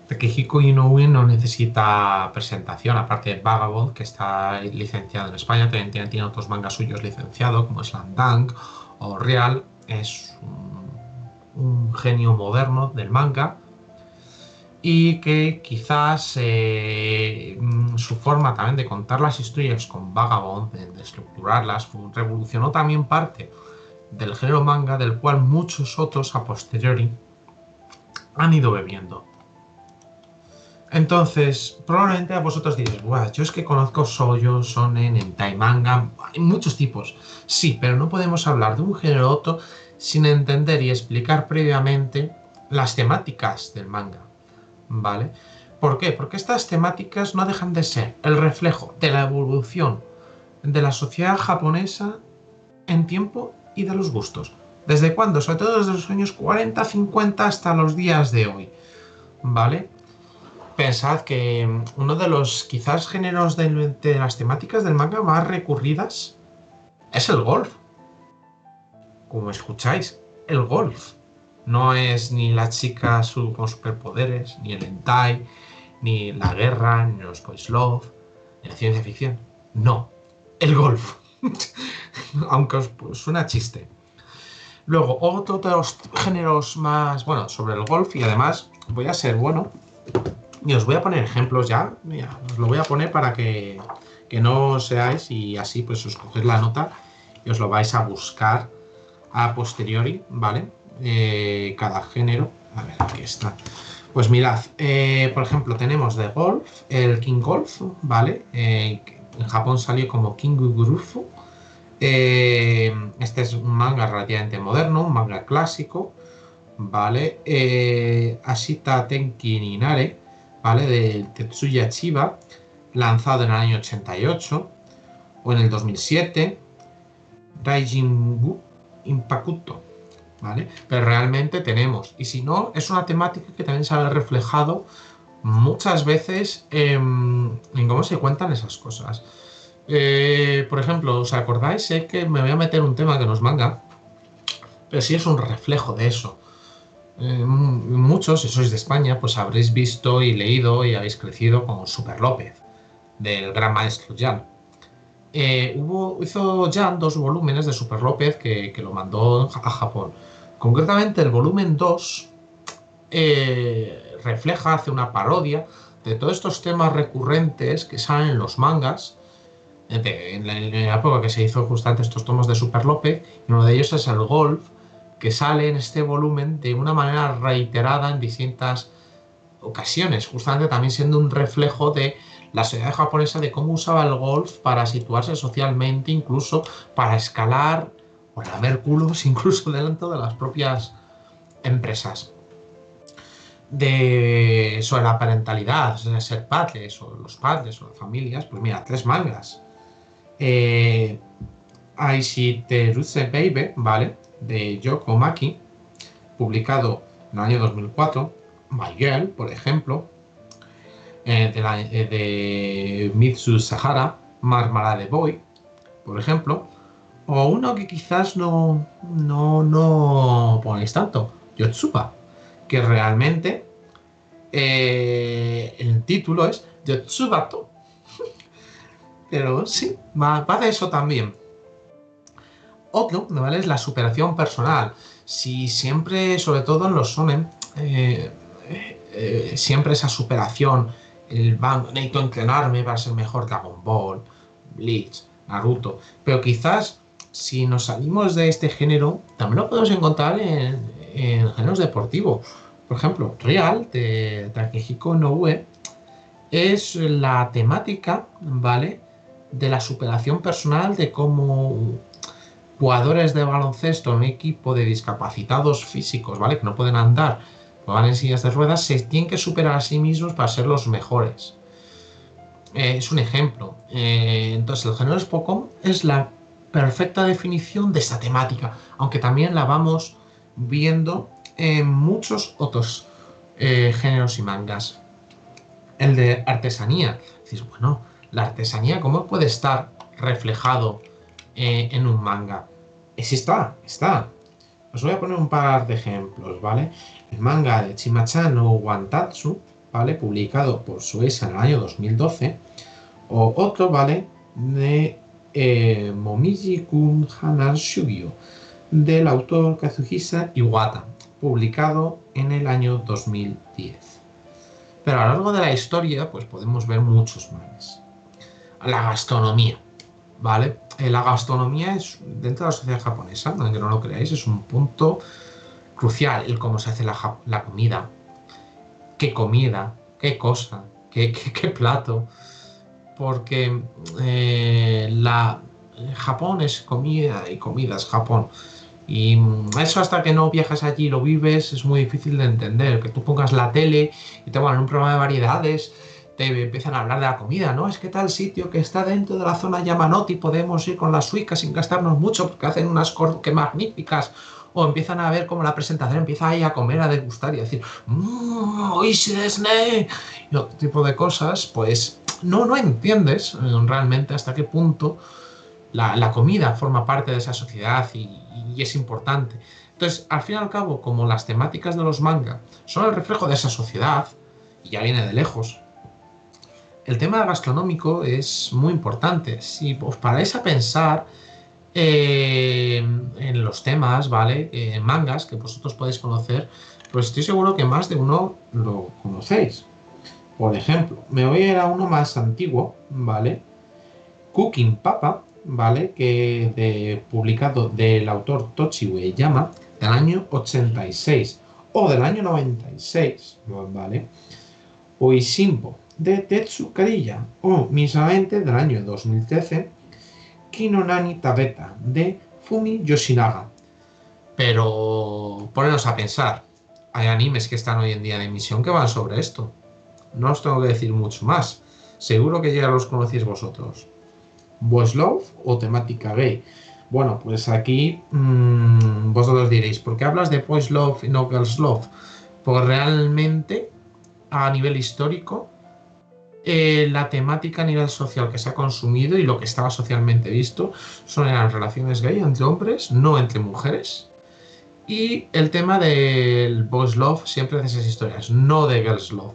Takehiko Inoue no necesita presentación, aparte de Vagabond, que está licenciado en España, también tiene otros mangas suyos licenciados, como Slam Dunk o Real. Es un genio moderno del manga y que quizás su forma también de contar las historias con Vagabond, de estructurarlas, revolucionó también parte del género manga, del cual muchos otros a posteriori han ido bebiendo. Entonces, probablemente a vosotros diréis, yo es que conozco shoujo, shonen, hentai, manga, hay muchos tipos. Sí, pero no podemos hablar de un género u otro sin entender y explicar previamente las temáticas del manga, ¿vale? ¿Por qué? Porque estas temáticas no dejan de ser el reflejo de la evolución de la sociedad japonesa en tiempo y de los gustos. ¿Desde cuándo? Sobre todo desde los años 40, 50 hasta los días de hoy, ¿vale? Pensad que uno de los quizás géneros de las temáticas del manga más recurridas es el golf. Como escucháis, el golf. No es ni la chica con superpoderes, ni el hentai, ni la guerra, ni los boys love, ni la ciencia ficción. No, el golf. Aunque os suena chiste. Luego, otro de los géneros más, sobre el golf, y además voy a ser bueno y os voy a poner ejemplos ya. Mira, os lo voy a poner para que no seáis, y así pues os cogéis la nota y os lo vais a buscar a posteriori, ¿vale? Cada género. A ver, aquí está. Pues mirad, por ejemplo, tenemos de golf, el King Golf, ¿vale? En Japón salió como King Gurufu. Este es un manga relativamente moderno, un manga clásico, ¿vale? Ashita Tenki Ninare, ¿vale? De Tetsuya Chiba, lanzado en el año 88 o en el 2007. Raijinbu Impakuto, ¿vale? Pero realmente tenemos. Y si no, es una temática que también se ha reflejado muchas veces en cómo se cuentan esas cosas. Por ejemplo, ¿os acordáis? Sé que me voy a meter un tema que nos manga, pero sí es un reflejo de eso. Muchos, si sois de España, pues habréis visto y leído y habéis crecido con Super López, del gran maestro Jan. Hizo Jan 2 volúmenes de Super López que lo mandó a Japón. Concretamente, el volumen 2 refleja, hace una parodia de todos estos temas recurrentes que salen en los mangas, en la época que se hizo justamente estos tomos de Super López, y uno de ellos es el golf, que sale en este volumen de una manera reiterada en distintas ocasiones, justamente también siendo un reflejo de la sociedad japonesa, de cómo usaba el golf para situarse socialmente, incluso para escalar o lamer culos, incluso delante de las propias empresas. Sobre la parentalidad, ser padres, o los padres, o las familias, pues mira, 3 mangas. Aishiteruse Baby, ¿vale? De Yoko Maki, publicado en el año 2004. My Girl, por ejemplo, de Mitsu Sahara, Marmalade Boy, por ejemplo. O uno que quizás no ponéis tanto, Yotsuba, que realmente el título es Yotsubato. Pero sí, va de eso también. Otro, ¿vale? Es la superación personal. Si siempre, sobre todo en los shonen, siempre esa superación, necesito entrenarme para ser mejor, Dragon Ball, Bleach, Naruto. Pero quizás si nos salimos de este género, también lo podemos encontrar en géneros deportivos. Por ejemplo, Real, de Takehiko Inoue, es la temática, ¿vale? De la superación personal, de cómo jugadores de baloncesto en un equipo de discapacitados físicos, ¿vale? Que no pueden andar, que van en sillas de ruedas, se tienen que superar a sí mismos para ser los mejores. Es un ejemplo. Entonces, el género Spokon es la perfecta definición de esta temática, aunque también la vamos viendo en muchos otros géneros y mangas. El de artesanía. Dices, bueno, la artesanía, ¿cómo puede estar reflejado en un manga? Sí está. Os voy a poner un par de ejemplos, ¿vale? El manga de Chimachan no Wantatsu, ¿vale? Publicado por Shueisha en el año 2012. O otro, ¿vale? De Momiji-kun Hanan Shugyo, del autor Kazuhisa Iwata, publicado en el año 2010. Pero a lo largo de la historia, pues podemos ver muchos más. La gastronomía, ¿vale? La gastronomía es, dentro de la sociedad japonesa, aunque no lo creáis, es un punto crucial. El cómo se hace la comida, qué cosa, qué plato. Porque Japón es comida y comida es Japón. Y eso, hasta que no viajas allí y lo vives, es muy difícil de entender. Que tú pongas la tele y te ponen un programa de variedades, te empiezan a hablar de la comida, ¿no? Es que tal sitio que está dentro de la zona Yamanoti podemos ir con las suicas sin gastarnos mucho porque hacen unas que magníficas. O empiezan a ver cómo la presentación empieza ahí a comer, a degustar y a decir oishi desu ne, y otro tipo de cosas. Pues no entiendes realmente hasta qué punto la comida forma parte de esa sociedad y es importante. Entonces, al fin y al cabo, como las temáticas de los manga son el reflejo de esa sociedad, y ya viene de lejos, el tema gastronómico es muy importante. Si os paráis a pensar en los temas, ¿vale? En mangas que vosotros podéis conocer, pues estoy seguro que más de uno lo conocéis. Por ejemplo, me voy a ir a uno más antiguo, ¿vale? Cooking Papa, ¿vale? Publicado del autor Tochi Ueyama, del año 86 o del año 96, ¿vale? Oishimbo, de Tetsu Kariya, o mismamente del año 2013, Kinonani Tabeta, de Fumi Yoshinaga. Pero poneros a pensar, hay animes que están hoy en día en emisión que van sobre esto. No os tengo que decir mucho más. Seguro que ya los conocéis vosotros. Boys Love o temática gay. Bueno, pues aquí vosotros diréis, ¿por qué hablas de Boys Love y no Girls Love? Pues realmente, a nivel histórico, la temática a nivel social que se ha consumido y lo que estaba socialmente visto eran relaciones gay entre hombres, no entre mujeres. Y el tema del Boys Love siempre de esas historias, no de Girls Love.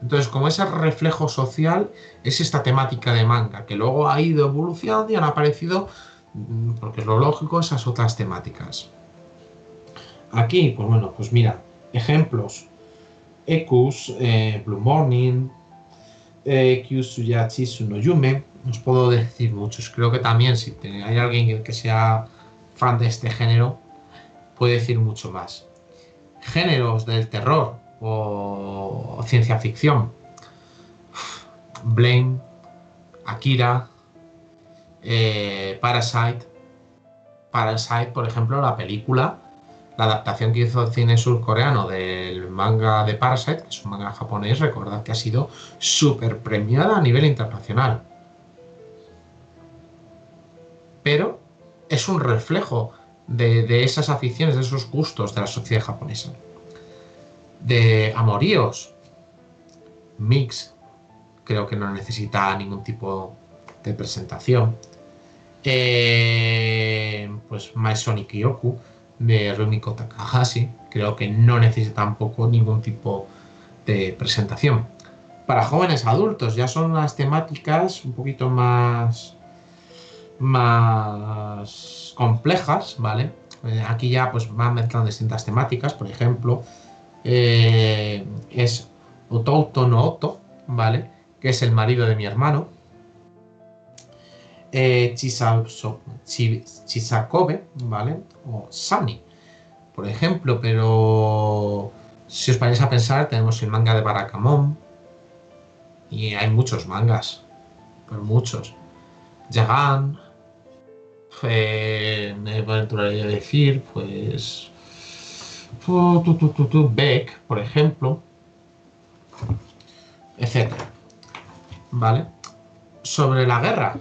Entonces, como ese reflejo social, es esta temática de manga, que luego ha ido evolucionando y han aparecido, porque es lo lógico, esas otras temáticas. Aquí, pues bueno, pues mira, ejemplos. Ekus, Blue Morning, Kyusuyatsu no Yume, os puedo decir muchos. Creo que también si hay alguien que sea fan de este género, puede decir mucho más. Géneros del terror o ciencia ficción. Blame, Akira, Parasite. Parasite, por ejemplo, la película, la adaptación que hizo el cine surcoreano del manga de Parasite, que es un manga japonés, recordad que ha sido súper premiada a nivel internacional. Pero es un reflejo de esas aficiones, de esos gustos de la sociedad japonesa. De amoríos, Mix, creo que no necesita ningún tipo de presentación. Pues My Sonic Yoku de Rumiko Takahashi, creo que no necesita tampoco ningún tipo de presentación. Para jóvenes adultos ya son unas temáticas un poquito más complejas, ¿vale? Aquí ya pues van mezclando distintas temáticas, por ejemplo, es Otouto no Oto, ¿vale? Que es el marido de mi hermano. Chisakobe, ¿vale? O Sani, por ejemplo, pero si os paráis a pensar, tenemos el manga de Barakamon y hay muchos mangas, pero muchos. Yagan, me aventuraría a decir, pues. Beck, por ejemplo, etcétera. ¿Vale? Sobre la guerra,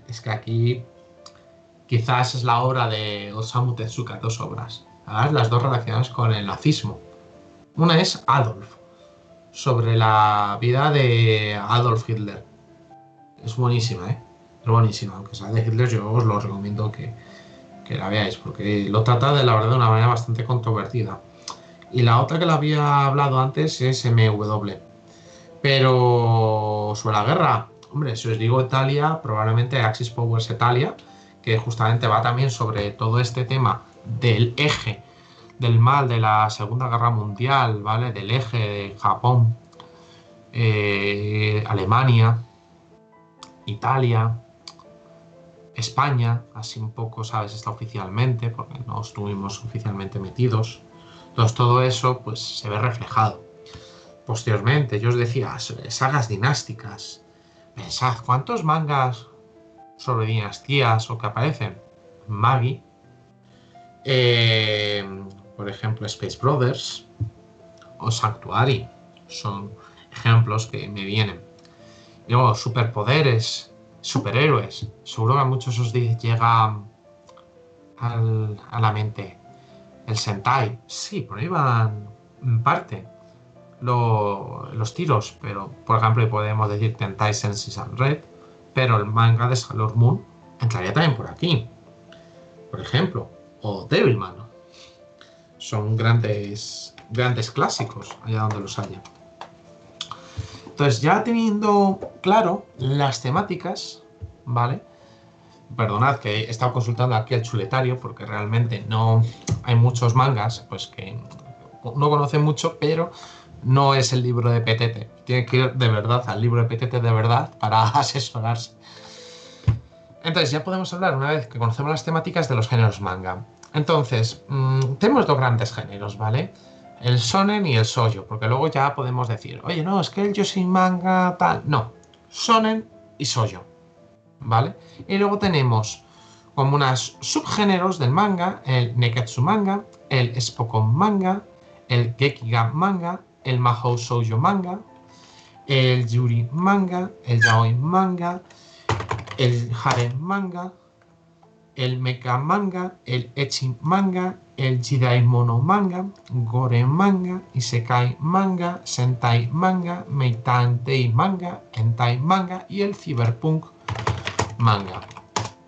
es que aquí quizás es la obra de Osamu Tezuka, dos obras, ¿verdad? Las dos relacionadas con el nazismo. Una es Adolf, sobre la vida de Adolf Hitler. Es buenísima, ¿eh? Es buenísima, aunque sea de Hitler, yo os lo recomiendo que la veáis, porque lo trata de la verdad de una manera bastante controvertida. Y la otra que la había hablado antes es MW. Pero sobre la guerra, hombre, si os digo Italia, probablemente Axis Powers Italia, que justamente va también sobre todo este tema del eje del mal de la Segunda Guerra Mundial, ¿vale? Del eje de Japón, Alemania, Italia, España, así un poco, ¿sabes? Está oficialmente, porque no estuvimos oficialmente metidos. Entonces todo eso, pues, se ve reflejado. Posteriormente, yo os decía, sagas dinásticas. Pensad, ¿cuántos mangas sobre dinastías o que aparecen? Maggie, eh, por ejemplo, Space Brothers o Sanctuary. Son ejemplos que me vienen. Y luego, superpoderes, superhéroes. Seguro que a muchos os llega a la mente. El Sentai, sí, por ahí van en parte los tiros, pero por ejemplo podemos decir Tentai Senses and Red, pero el manga de Sailor Moon entraría también por aquí, por ejemplo, o Devilman. Son grandes clásicos allá donde los haya. Entonces, ya teniendo claro las temáticas, ¿vale? Perdonad que he estado consultando aquí el chuletario porque realmente no hay muchos mangas pues que no conocen mucho, pero no es el libro de Petete. Tiene que ir de verdad al libro de Petete de verdad para asesorarse. Entonces ya podemos hablar, una vez que conocemos las temáticas, de los géneros manga. Entonces, tenemos dos grandes géneros, ¿vale? El shonen y el shoujo, porque luego ya podemos decir, oye, no, es que el yoshin manga tal. No, shonen y shoujo, ¿vale? Y luego tenemos como unos subgéneros del manga, el neketsu manga, el spokon manga, el gekiga manga, el mahou shoujo manga, el yuri manga, el yaoi manga, el harem manga, el Mecha Manga, el Ecchi Manga, el Jidaimono Manga, Goren Manga, Isekai Manga, Sentai Manga, Meitantei Manga, Hentai Manga y el Cyberpunk Manga.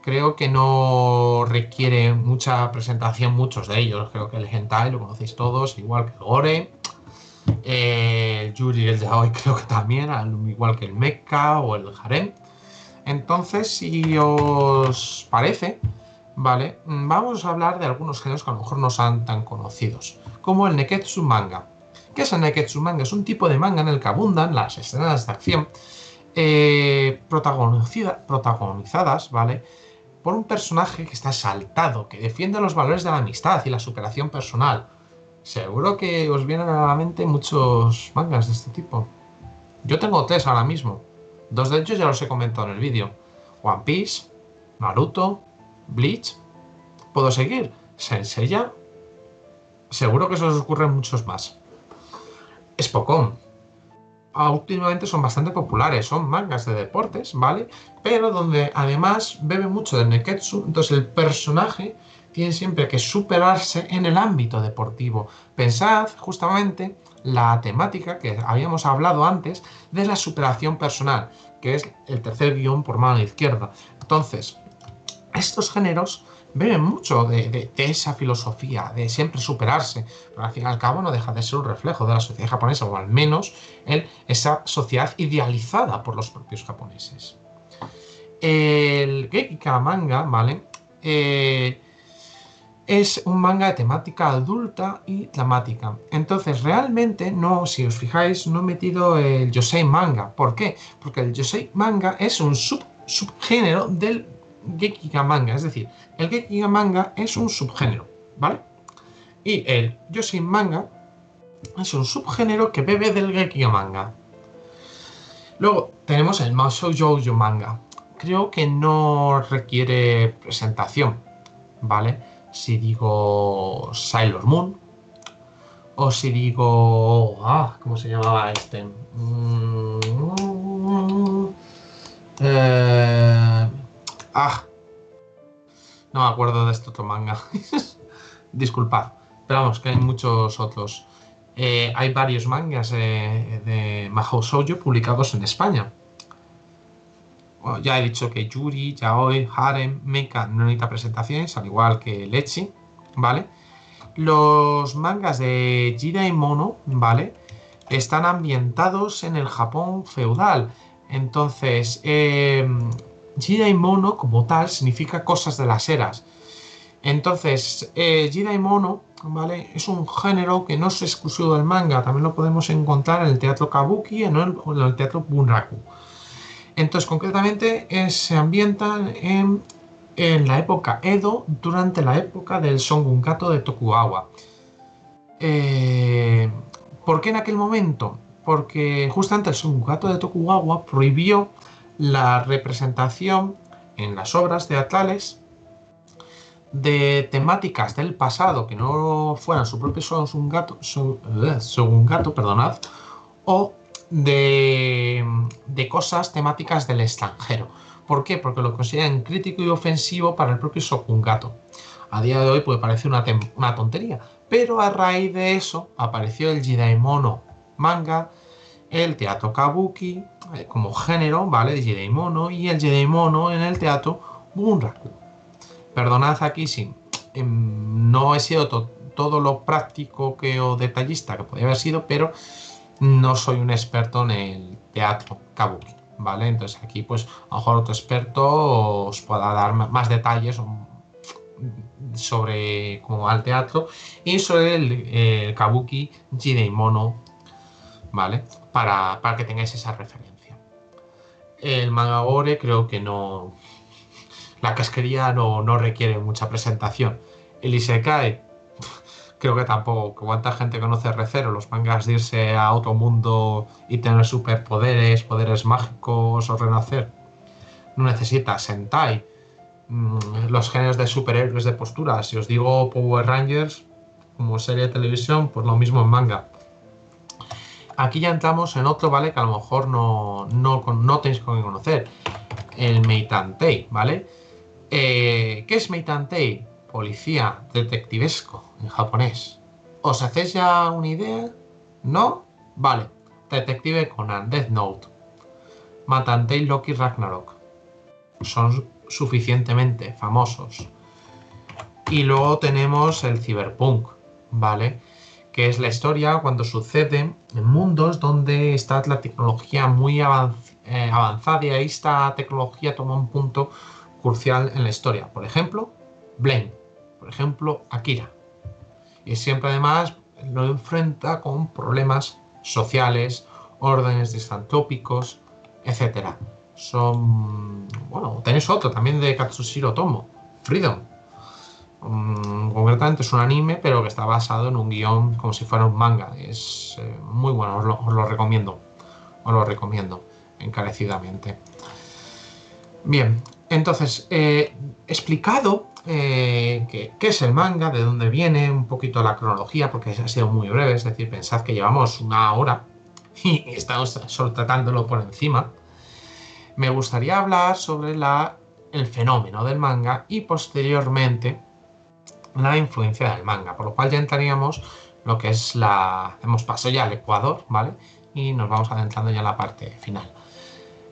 Creo que no requiere mucha presentación muchos de ellos. Creo que el Hentai lo conocéis todos, igual que el Gore. El Yuri y el Yaoi creo que también, igual que el Mecha o el Harem. Entonces, si os parece, vale, vamos a hablar de algunos géneros que a lo mejor no son tan conocidos, como el Neketsu Manga. ¿Qué es el Neketsu Manga? Es un tipo de manga en el que abundan las escenas de acción protagonizadas, ¿vale?, por un personaje que está exaltado, que defiende los valores de la amistad y la superación personal. Seguro que os vienen a la mente muchos mangas de este tipo. Yo tengo 3 ahora mismo. 2 de ellos ya los he comentado en el vídeo. One Piece, Naruto, Bleach. ¿Puedo seguir? Senseiya. Seguro que se os ocurren muchos más. Spokon. Últimamente son bastante populares, son mangas de deportes, ¿vale? Pero donde además bebe mucho del Neketsu, entonces el personaje tiene siempre que superarse en el ámbito deportivo. Pensad justamente la temática que habíamos hablado antes de la superación personal, que es el tercer guión por mano izquierda. Entonces, estos géneros beben mucho de esa filosofía, de siempre superarse, pero al fin y al cabo no deja de ser un reflejo de la sociedad japonesa, o al menos esa sociedad idealizada por los propios japoneses. El Gekika Manga, ¿vale? Es un manga de temática adulta y dramática. Entonces, realmente, no, si os fijáis, no he metido el Yosei Manga. ¿Por qué? Porque el Yosei Manga es un subgénero del Gekika Manga, es decir, el Gekika Manga es un subgénero, ¿vale? Y el Yosei Manga es un subgénero que bebe del Gekika Manga. Luego tenemos el Masou Shoujo Manga. Creo que no requiere presentación, ¿vale? Si digo Sailor Moon, o si digo... ¿cómo se llamaba este? No me acuerdo de este otro manga. Disculpad. Pero vamos, que hay muchos otros. Hay varios mangas de Mahou Shoujo publicados en España. Bueno, ya he dicho que Yuri, Yaoi, Harem, Mecha no necesita presentaciones, al igual que Lechi, ¿vale? Los mangas de Jidaimono, ¿vale?, están ambientados en el Japón feudal. Entonces, Jidaimono como tal significa cosas de las eras. Entonces, Jidaimono, ¿vale?, es un género que no es exclusivo del manga, también lo podemos encontrar en el teatro Kabuki o en el teatro Bunraku. Entonces, concretamente, se ambientan en la época Edo, durante la época del Shogunato de Tokugawa. ¿Por qué en aquel momento? Porque justamente el Shogunato de Tokugawa prohibió la representación en las obras teatrales de temáticas del pasado que no fueran su propio Shogunato, perdonad, o de cosas temáticas del extranjero. ¿Por qué? Porque lo consideran crítico y ofensivo para el propio Shogunato. A día de hoy puede parecer una tontería, pero a raíz de eso apareció el Jidaimono Manga, el teatro Kabuki como género, ¿vale?, de Jidaimono, y el Jidaimono en el teatro Bunraku. Perdonad aquí si no he sido todo lo práctico o detallista que podría haber sido, pero no soy un experto en el teatro Kabuki, ¿vale? Entonces aquí pues a lo mejor otro experto os pueda dar más detalles sobre cómo va el teatro y sobre el Kabuki Jidaimono, ¿vale? Para que tengáis esa referencia. El manga Gore creo que no... La casquería no requiere mucha presentación. El Isekai, creo que tampoco. ¿Cuánta gente conoce Re:Zero? Los mangas de irse a otro mundo y tener superpoderes, poderes mágicos o renacer. No necesita Sentai. Los géneros de superhéroes de postura. Si os digo Power Rangers como serie de televisión, pues lo mismo en manga. Aquí ya entramos en otro, ¿vale?, que a lo mejor no tenéis que conocer. El Meitantei, ¿vale? ¿Qué es Meitantei? Policía detectivesco en japonés. ¿Os hacéis ya una idea? ¿No? Vale. Detective Conan, Death Note, Matantei Loki Ragnarok. Son suficientemente famosos. Y luego tenemos el Cyberpunk, ¿vale? Que es la historia cuando sucede en mundos donde está la tecnología muy avanzada y ahí esta tecnología toma un punto crucial en la historia. Por ejemplo, Blame. Por ejemplo, Akira. Y siempre además lo enfrenta con problemas sociales, órdenes distantópicos, etcétera. Son... Bueno, tenéis otro también de Katsushiro Tomo, Freedom. Concretamente es un anime, pero que está basado en un guión como si fuera un manga. Es muy bueno, os lo recomiendo. Os lo recomiendo encarecidamente. Bien, entonces, explicado qué es el manga, de dónde viene, un poquito la cronología, porque ha sido muy breve, es decir, pensad que llevamos una hora y estamos solo tratándolo por encima. Me gustaría hablar sobre el fenómeno del manga y posteriormente la influencia del manga, por lo cual ya entraríamos lo que es hemos pasado ya al Ecuador, ¿vale? Y nos vamos adentrando ya en la parte final.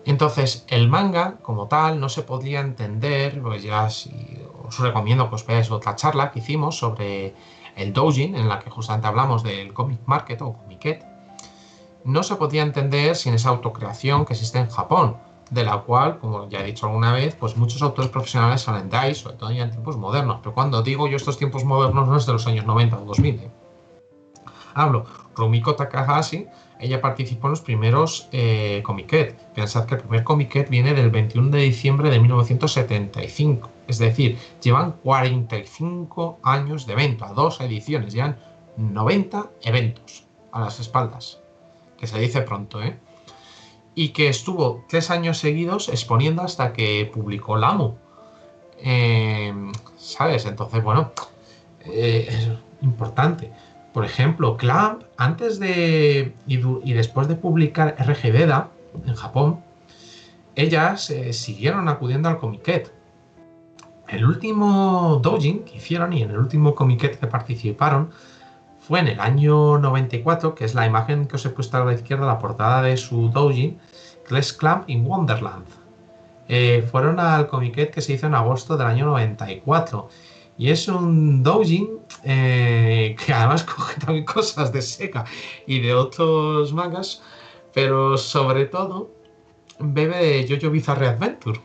Entonces, el manga como tal no se podría entender, pues ya os recomiendo que os veáis otra charla que hicimos sobre el doujin, en la que justamente hablamos del comic market o comiquet. No se podría entender sin esa autocreación que existe en Japón, de la cual, como ya he dicho alguna vez, pues muchos autores profesionales salen de ahí, sobre todo ya en tiempos modernos. Pero cuando digo yo estos tiempos modernos no es de los años 90 o 2000. Hablo, Rumiko Takahashi, ella participó en los primeros comiquet. Pensad que el primer comiquet viene del 21 de diciembre de 1975. Es decir, llevan 45 años de evento, a 2 ediciones, llevan 90 eventos a las espaldas. Que se dice pronto, ¿eh? Y que estuvo 3 años seguidos exponiendo hasta que publicó Lamu. ¿Sabes? Entonces, bueno, es importante. Por ejemplo, Clamp, antes de y después de publicar RG Veda en Japón, ellas siguieron acudiendo al comiquet. El último doujin que hicieron y en el último comiquet que participaron fue en el año 94, que es la imagen que os he puesto a la izquierda, la portada de su doujin, que es Clamp in Wonderland. Fueron al comiquet que se hizo en agosto del año 94. Y es un doujin que además coge también cosas de Sega y de otros mangas, pero sobre todo bebe de JoJo Bizarre Adventure.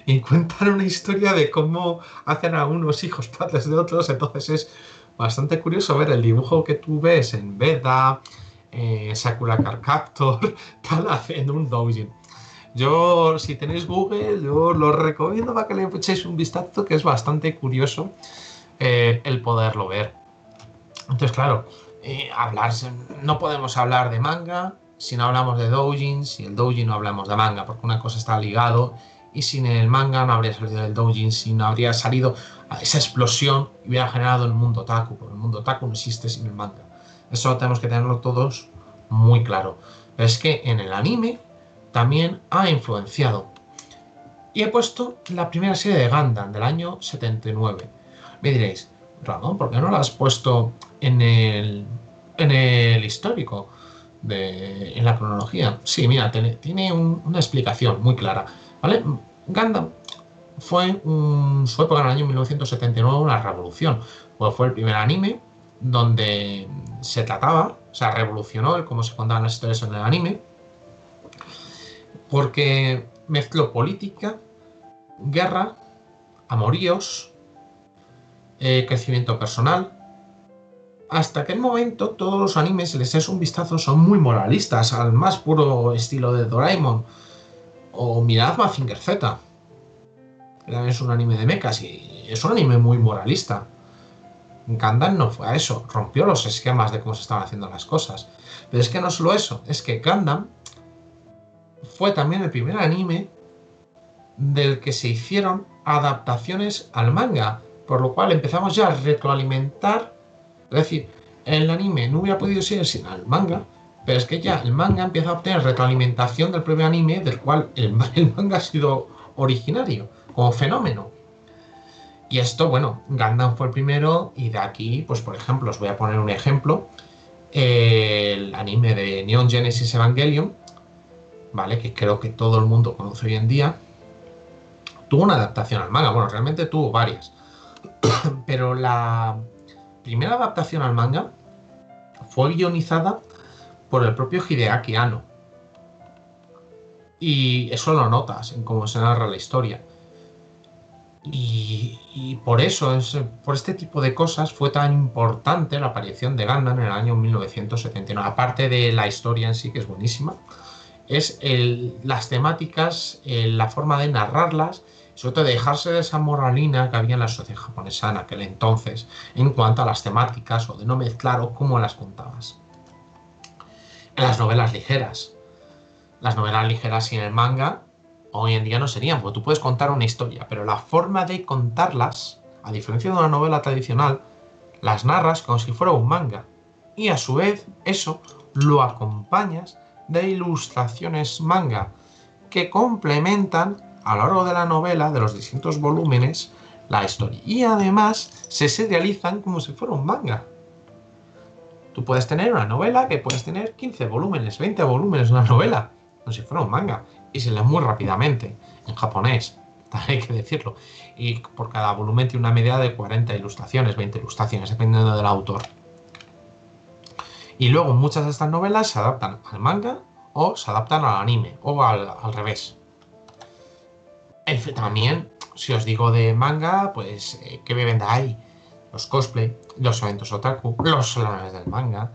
Y cuentan una historia de cómo hacen a unos hijos padres de otros, entonces es bastante curioso ver el dibujo que tú ves en Veda, Sakura Card Captor, tal, haciendo un doujin. Yo, si tenéis Google, yo lo recomiendo para que le echéis un vistazo, que es bastante curioso el poderlo ver. Entonces, claro, no podemos hablar de manga si no hablamos de doujin, si el doujin no hablamos de manga, porque una cosa está ligado y sin el manga no habría salido el doujin, si no habría salido esa explosión y hubiera generado el mundo otaku, porque el mundo otaku no existe sin el manga. Eso tenemos que tenerlo todos muy claro. Pero es que en el anime también ha influenciado. Y he puesto la primera serie de Gundam del año 79. Me diréis, Ramón, ¿por qué no la has puesto en el histórico, en la cronología? Sí, mira, tiene una explicación muy clara, ¿vale? Gundam fue su época en el año 1979 una revolución, pues fue el primer anime donde se trataba, o sea, revolucionó el cómo se contaban las historias en el anime, porque mezcló política, guerra, amoríos, crecimiento personal. Hasta aquel momento todos los animes, si les echas un vistazo, son muy moralistas, al más puro estilo de Doraemon. O mirad Mazinger Z, que también es un anime de mechas y es un anime muy moralista. Gundam no fue a eso, rompió los esquemas de cómo se estaban haciendo las cosas. Pero es que no solo eso, es que Gundam fue también el primer anime del que se hicieron adaptaciones al manga, por lo cual empezamos ya a retroalimentar. Es decir, el anime no hubiera podido ser sin el manga, pero es que ya el manga empieza a obtener retroalimentación del propio anime, del cual el manga ha sido originario como fenómeno. Y esto, bueno, Gundam fue el primero y de aquí, pues por ejemplo, os voy a poner un ejemplo. El anime de Neon Genesis Evangelion, ¿vale? Que creo que todo el mundo conoce hoy en día, tuvo una adaptación al manga. Bueno, realmente tuvo varias. Pero la primera adaptación al manga fue guionizada por el propio Hideaki Anno. Y eso lo notas en cómo se narra la historia. Y por eso, por este tipo de cosas, fue tan importante la aparición de Gundam en el año 1979. Aparte de la historia en sí, que es buenísima, es las temáticas, la forma de narrarlas, sobre todo de dejarse de esa moralina que había en la sociedad japonesa en aquel entonces, en cuanto a las temáticas, o de no mezclar o cómo las contabas. En las novelas ligeras. Las novelas ligeras sin el manga hoy en día no serían, porque tú puedes contar una historia, pero la forma de contarlas, a diferencia de una novela tradicional, las narras como si fuera un manga. Y a su vez, eso lo acompañas de ilustraciones manga que complementan a lo largo de la novela, de los distintos volúmenes, la historia. Y además se serializan como si fuera un manga. Tú puedes tener una novela que puedes tener 15 volúmenes, 20 volúmenes, una novela, como si fuera un manga. Y se lee muy rápidamente, en japonés, hay que decirlo. Y por cada volumen tiene una media de 40 ilustraciones, 20 ilustraciones, dependiendo del autor. Y luego muchas de estas novelas se adaptan al manga o se adaptan al anime, o al revés. También, si os digo de manga, pues, ¿qué me venda ahí? Los cosplay, los eventos otaku, los salones del manga.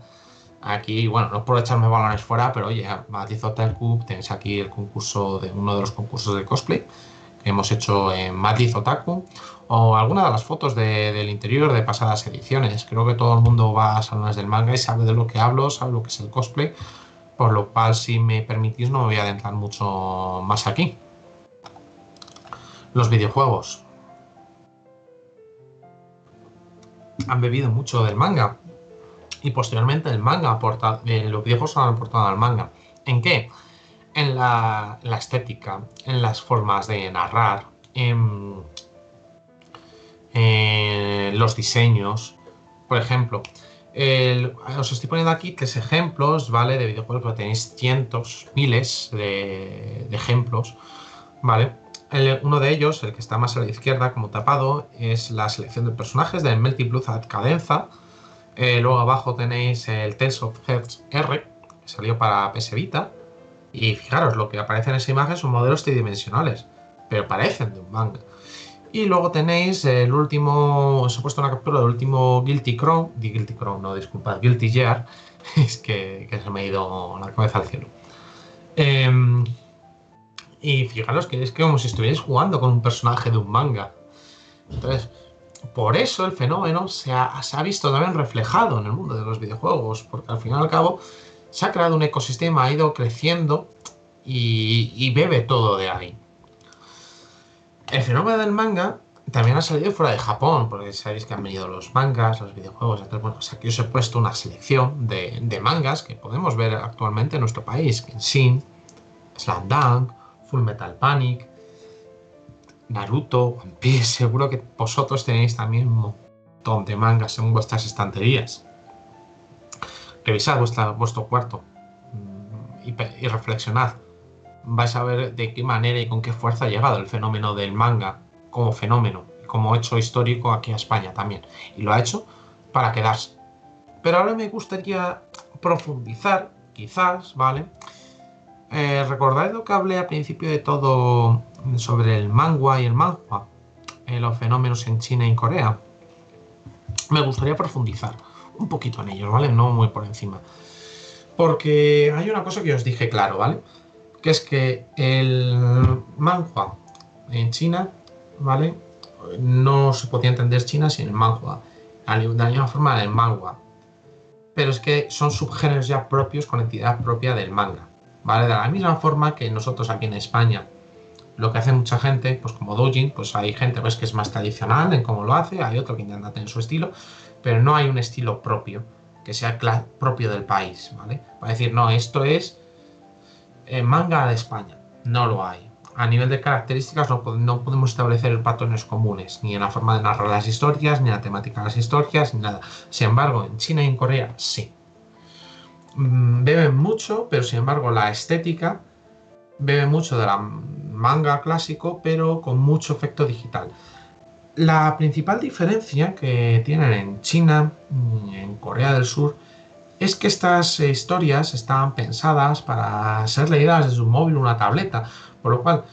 Aquí, bueno, no por echarme balones fuera, pero oye, Matiz Otaku, tenéis aquí el concurso de uno de los concursos de cosplay que hemos hecho en Matiz Otaku, o alguna de las fotos del interior de pasadas ediciones. Creo que todo el mundo va a salones del manga y sabe de lo que hablo, sabe lo que es el cosplay, por lo cual, si me permitís, no me voy a adentrar mucho más aquí. Los videojuegos han bebido mucho del manga y posteriormente el manga los videojuegos han aportado al manga. ¿En qué? En la estética, en las formas de narrar, en los diseños. Por ejemplo, os estoy poniendo aquí 3 ejemplos, ¿vale? De videojuegos, pero tenéis cientos, miles de ejemplos, ¿vale? Uno de ellos, el que está más a la izquierda como tapado, es la selección de personajes de Melty Blood Cadenza. Luego abajo tenéis el Tales of Hearts R, que salió para PS Vita. Y fijaros, lo que aparece en esa imagen son modelos tridimensionales, pero parecen de un manga. Y luego tenéis el último, os he puesto una captura del último Guilty Crown, no, disculpad, Guilty Gear, es que se me ha ido la cabeza al cielo. Y fijaros que es como si estuvierais jugando con un personaje de un manga. Entonces, por eso el fenómeno se ha visto también reflejado en el mundo de los videojuegos, porque al fin y al cabo se ha creado un ecosistema, ha ido creciendo y bebe todo de ahí. El fenómeno del manga también ha salido fuera de Japón, porque sabéis que han venido los mangas, los videojuegos, etc. Bueno, pues aquí os he puesto una selección de mangas que podemos ver actualmente en nuestro país: Genshin, Slam Dunk, Full Metal Panic, Naruto, One Piece. Seguro que vosotros tenéis también un montón de mangas en vuestras estanterías. Revisad vuestro cuarto y reflexionad. Vais a ver de qué manera y con qué fuerza ha llegado el fenómeno del manga como fenómeno, como hecho histórico aquí a España también. Y lo ha hecho para quedarse. Pero ahora me gustaría profundizar, quizás, ¿vale? ¿Recordáis lo que hablé al principio de todo sobre el manga y el manhwa? Los fenómenos en China y Corea. Me gustaría profundizar un poquito en ellos, ¿vale? No muy por encima. Porque hay una cosa que os dije claro, ¿vale? Que es que el manhwa en China, ¿vale? No se podía entender China sin el manhwa. De la misma forma el manga. Pero es que son subgéneros ya propios con entidad propia del manga, ¿vale? De la misma forma que nosotros aquí en España, lo que hace mucha gente, pues como Doujin, pues hay gente pues, que es más tradicional en cómo lo hace, hay otro que intenta tener su estilo, pero no hay un estilo propio, que sea propio del país, ¿vale? Para decir, no, esto es manga de España, no lo hay. a nivel de características no podemos establecer patrones comunes, ni en la forma de narrar las historias, ni en la temática de las historias, ni nada. Sin embargo, en China y en Corea sí. Beben mucho, pero sin embargo la estética bebe mucho de la manga clásico, pero con mucho efecto digital. La principal diferencia que tienen en China y en Corea del Sur es que estas historias están pensadas para ser leídas desde un móvil o una tableta, por lo cual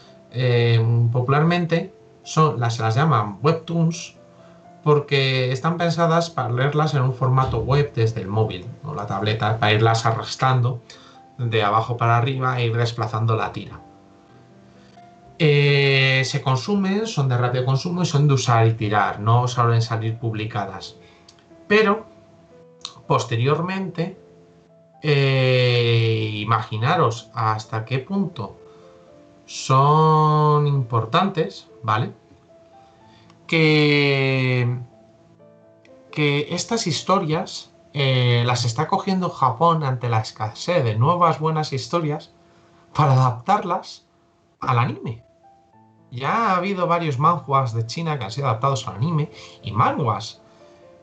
popularmente se las llaman webtoons porque están pensadas para leerlas en un formato web desde el móvil o la tableta, para irlas arrastrando de abajo para arriba e ir desplazando la tira. Se consumen, son de rápido consumo y son de usar y tirar, no suelen salir publicadas. Pero posteriormente, imaginaros hasta qué punto son importantes, ¿vale? Que estas historias las está cogiendo Japón ante la escasez de nuevas buenas historias para adaptarlas al anime. Ya ha habido varios manhwas de China que han sido adaptados al anime y manhwas.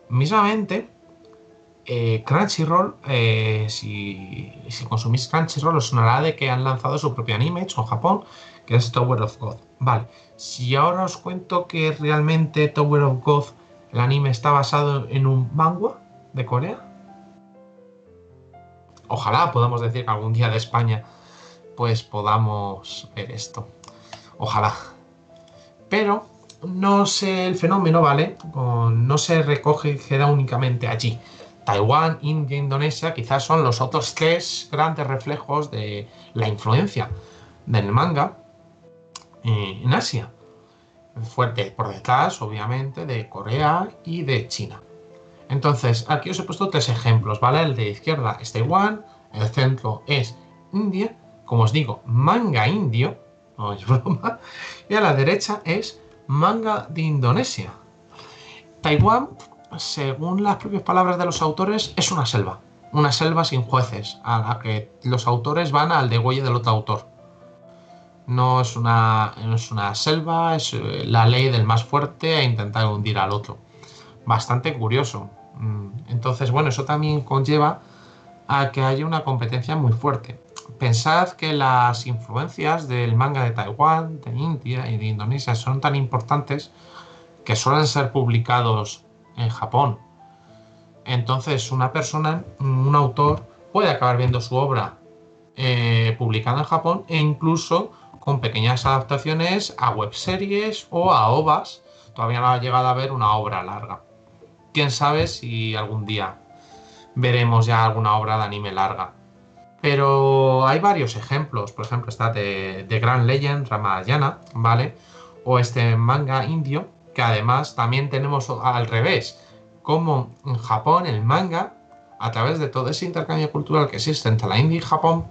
Mismamente, Crunchyroll, si consumís Crunchyroll, os sonará de que han lanzado su propio anime hecho en Japón, que es Tower of God. Vale, si ahora os cuento que realmente Tower of God, el anime, está basado en un manhwa de Corea, ojalá podamos decir que algún día de España pues podamos ver esto. Ojalá. Pero no sé el fenómeno, ¿vale? No se recoge y queda únicamente allí. Taiwán, India, Indonesia quizás son los otros tres grandes reflejos de la influencia del manga en Asia. Fuerte por detrás, obviamente, de Corea y de China. Entonces, aquí os he puesto tres ejemplos, ¿vale? El de izquierda es Taiwán, el centro es India, como os digo, manga indio, no es broma, y a la derecha es manga de Indonesia. Taiwán, según las propias palabras de los autores, es una selva sin jueces, a la que los autores van al degüelle del otro autor. No es una selva, es la ley del más fuerte a intentar hundir al otro. Bastante curioso. Entonces, bueno, eso también conlleva a que haya una competencia muy fuerte. Pensad que las influencias del manga de Taiwán, de India y de Indonesia son tan importantes que suelen ser publicados en Japón. Entonces, una persona, un autor, puede acabar viendo su obra publicada en Japón e incluso con pequeñas adaptaciones a webseries o a OVAs. Todavía no ha llegado a ver una obra larga. Quién sabe si algún día veremos ya alguna obra de anime larga. Pero hay varios ejemplos. Por ejemplo, está de Grand Legend, Ramayana, ¿vale? O este manga indio, que además también tenemos al revés. Como en Japón el manga, a través de todo ese intercambio cultural que existe entre la India y Japón,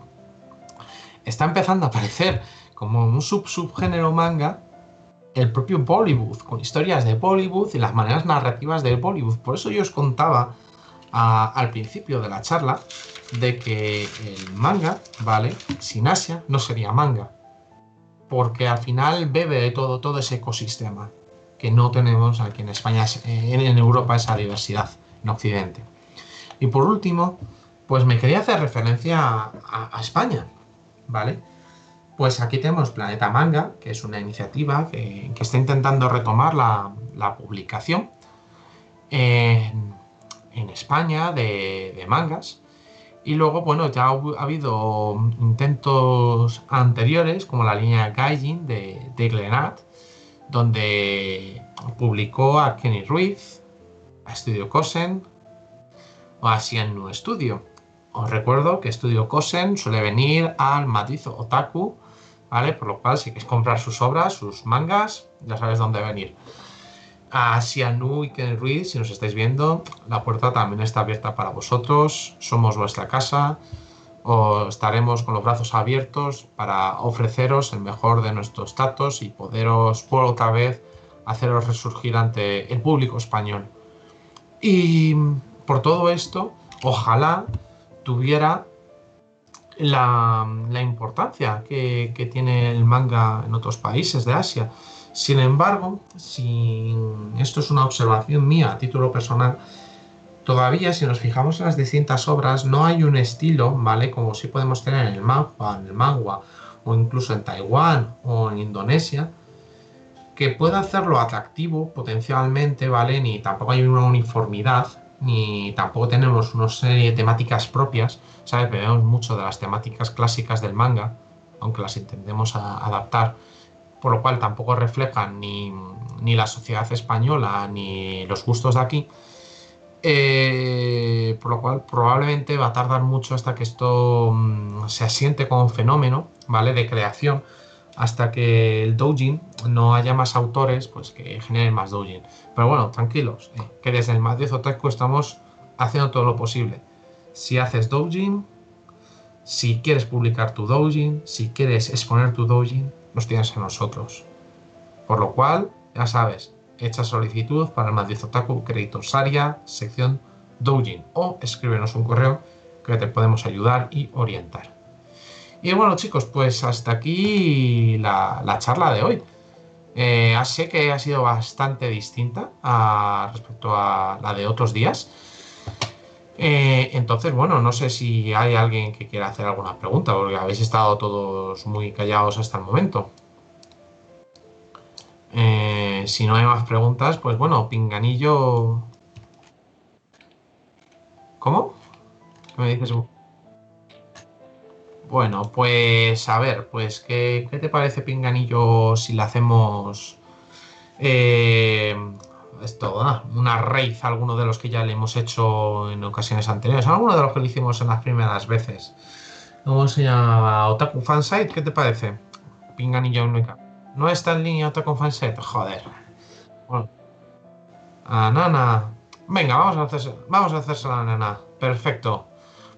está empezando a aparecer como un subgénero manga el propio Bollywood, con historias de Bollywood y las maneras narrativas de Bollywood. Por eso yo os contaba al principio de la charla de que el manga, ¿vale?, sin Asia no sería manga, porque al final bebe de todo ese ecosistema que no tenemos aquí en España, en Europa, esa diversidad, en Occidente. Y por último, pues me quería hacer referencia a España, ¿vale? Pues aquí tenemos Planeta Manga, que es una iniciativa que está intentando retomar la publicación en España de mangas. Y luego, bueno, ya ha habido intentos anteriores, como la línea Gaijin de Glenat, donde publicó a Kenny Ruiz, a Studio Kosen o a Xiannu Studio. Os recuerdo que Studio Kosen suele venir al matizo otaku, ¿vale? Por lo cual, si queréis comprar sus obras, sus mangas, ya sabéis dónde venir. A Xiannu y Kenny Ruiz, si nos estáis viendo, la puerta también está abierta para vosotros. Somos vuestra casa. O estaremos con los brazos abiertos para ofreceros el mejor de nuestros tratos y poderos por otra vez haceros resurgir ante el público español. Y por todo esto, ojalá tuviera la importancia que tiene el manga en otros países de Asia. Sin embargo, si esto es una observación mía a título personal, todavía si nos fijamos en las distintas obras no hay un estilo, ¿vale? Como si podemos tener en el manga o incluso en Taiwán o en Indonesia, que pueda hacerlo atractivo potencialmente, ¿vale? Ni tampoco hay una uniformidad, ni tampoco tenemos una serie de temáticas propias, ¿sabes? Vemos mucho de las temáticas clásicas del manga, aunque las intentemos adaptar, por lo cual tampoco reflejan ni la sociedad española ni los gustos de aquí. Por lo cual probablemente va a tardar mucho hasta que esto se asiente como fenómeno, ¿vale? De creación, hasta que el doujin no haya más autores pues que generen más doujin. Pero bueno, tranquilos, que desde el Madrid Otaku estamos haciendo todo lo posible. Si haces doujin, si quieres publicar tu doujin, si quieres exponer tu doujin, nos tienes a nosotros. Por lo cual, ya sabes, echa solicitud para el Madrid Otaku Créditos Saria, sección doujin, o escríbenos un correo que te podemos ayudar y orientar. Y bueno, chicos, pues hasta aquí la charla de hoy. Sé que ha sido bastante distinta respecto a la de otros días. Entonces, bueno, no sé si hay alguien que quiera hacer alguna pregunta, porque habéis estado todos muy callados hasta el momento. Si no hay más preguntas, pues bueno, Pinganillo. ¿Cómo? ¿Qué me dices? Bueno, pues a ver, pues ¿qué te parece, Pinganillo, si le hacemos eh, una raid a alguno de los que ya le hemos hecho en ocasiones anteriores? Alguno de los que le hicimos en las primeras veces. ¿Cómo se llama? Otaku Fansite, ¿qué te parece? Pinganillo única. ¿No está en línea Otaku Fansite? Joder. Bueno, a Nana. Venga, vamos a hacerse la Nana. Perfecto.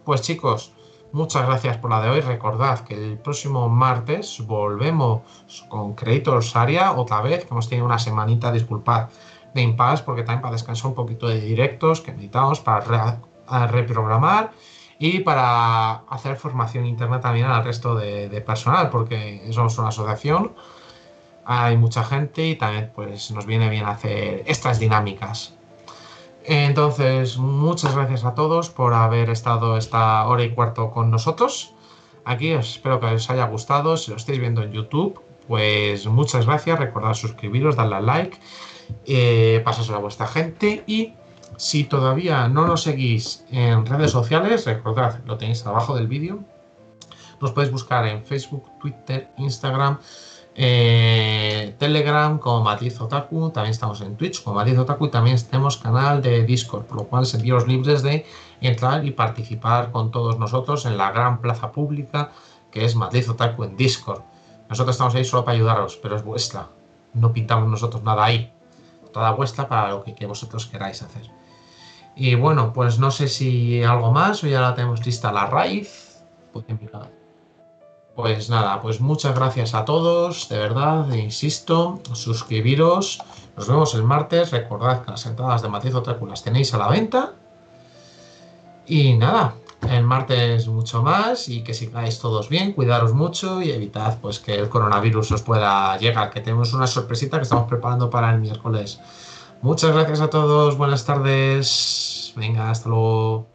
Pues chicos, muchas gracias por la de hoy. Recordad que el próximo martes volvemos con Creators Aria otra vez, que hemos tenido una semanita, disculpad, de impasse, porque también para descansar un poquito de directos que necesitamos para reprogramar y para hacer formación interna también al resto de personal, porque somos una asociación, hay mucha gente y también pues nos viene bien hacer estas dinámicas. Entonces, muchas gracias a todos por haber estado esta hora y cuarto con nosotros. Aquí espero que os haya gustado. Si lo estáis viendo en YouTube, pues muchas gracias. Recordad suscribiros, darle al like, pasárselo a vuestra gente. Y si todavía no nos seguís en redes sociales, recordad, lo tenéis abajo del vídeo. Nos podéis buscar en Facebook, Twitter, Instagram, Telegram como Matiz Otaku, también estamos en Twitch como Matiz Otaku y también tenemos canal de Discord, por lo cual sentiros libres de entrar y participar con todos nosotros en la gran plaza pública que es Matiz Otaku en Discord. Nosotros estamos ahí solo para ayudaros, pero es vuestra, no pintamos nosotros nada ahí, toda vuestra para lo que vosotros queráis hacer. Y bueno, pues no sé si algo más o ya la tenemos lista la raíz. Pues nada, pues muchas gracias a todos, de verdad, insisto, suscribiros, nos vemos el martes, recordad que las entradas de Matiz Otaku las tenéis a la venta y nada, el martes mucho más y que sigáis todos bien, cuidaros mucho y evitad pues que el coronavirus os pueda llegar, que tenemos una sorpresita que estamos preparando para el miércoles. Muchas gracias a todos, buenas tardes, venga, hasta luego.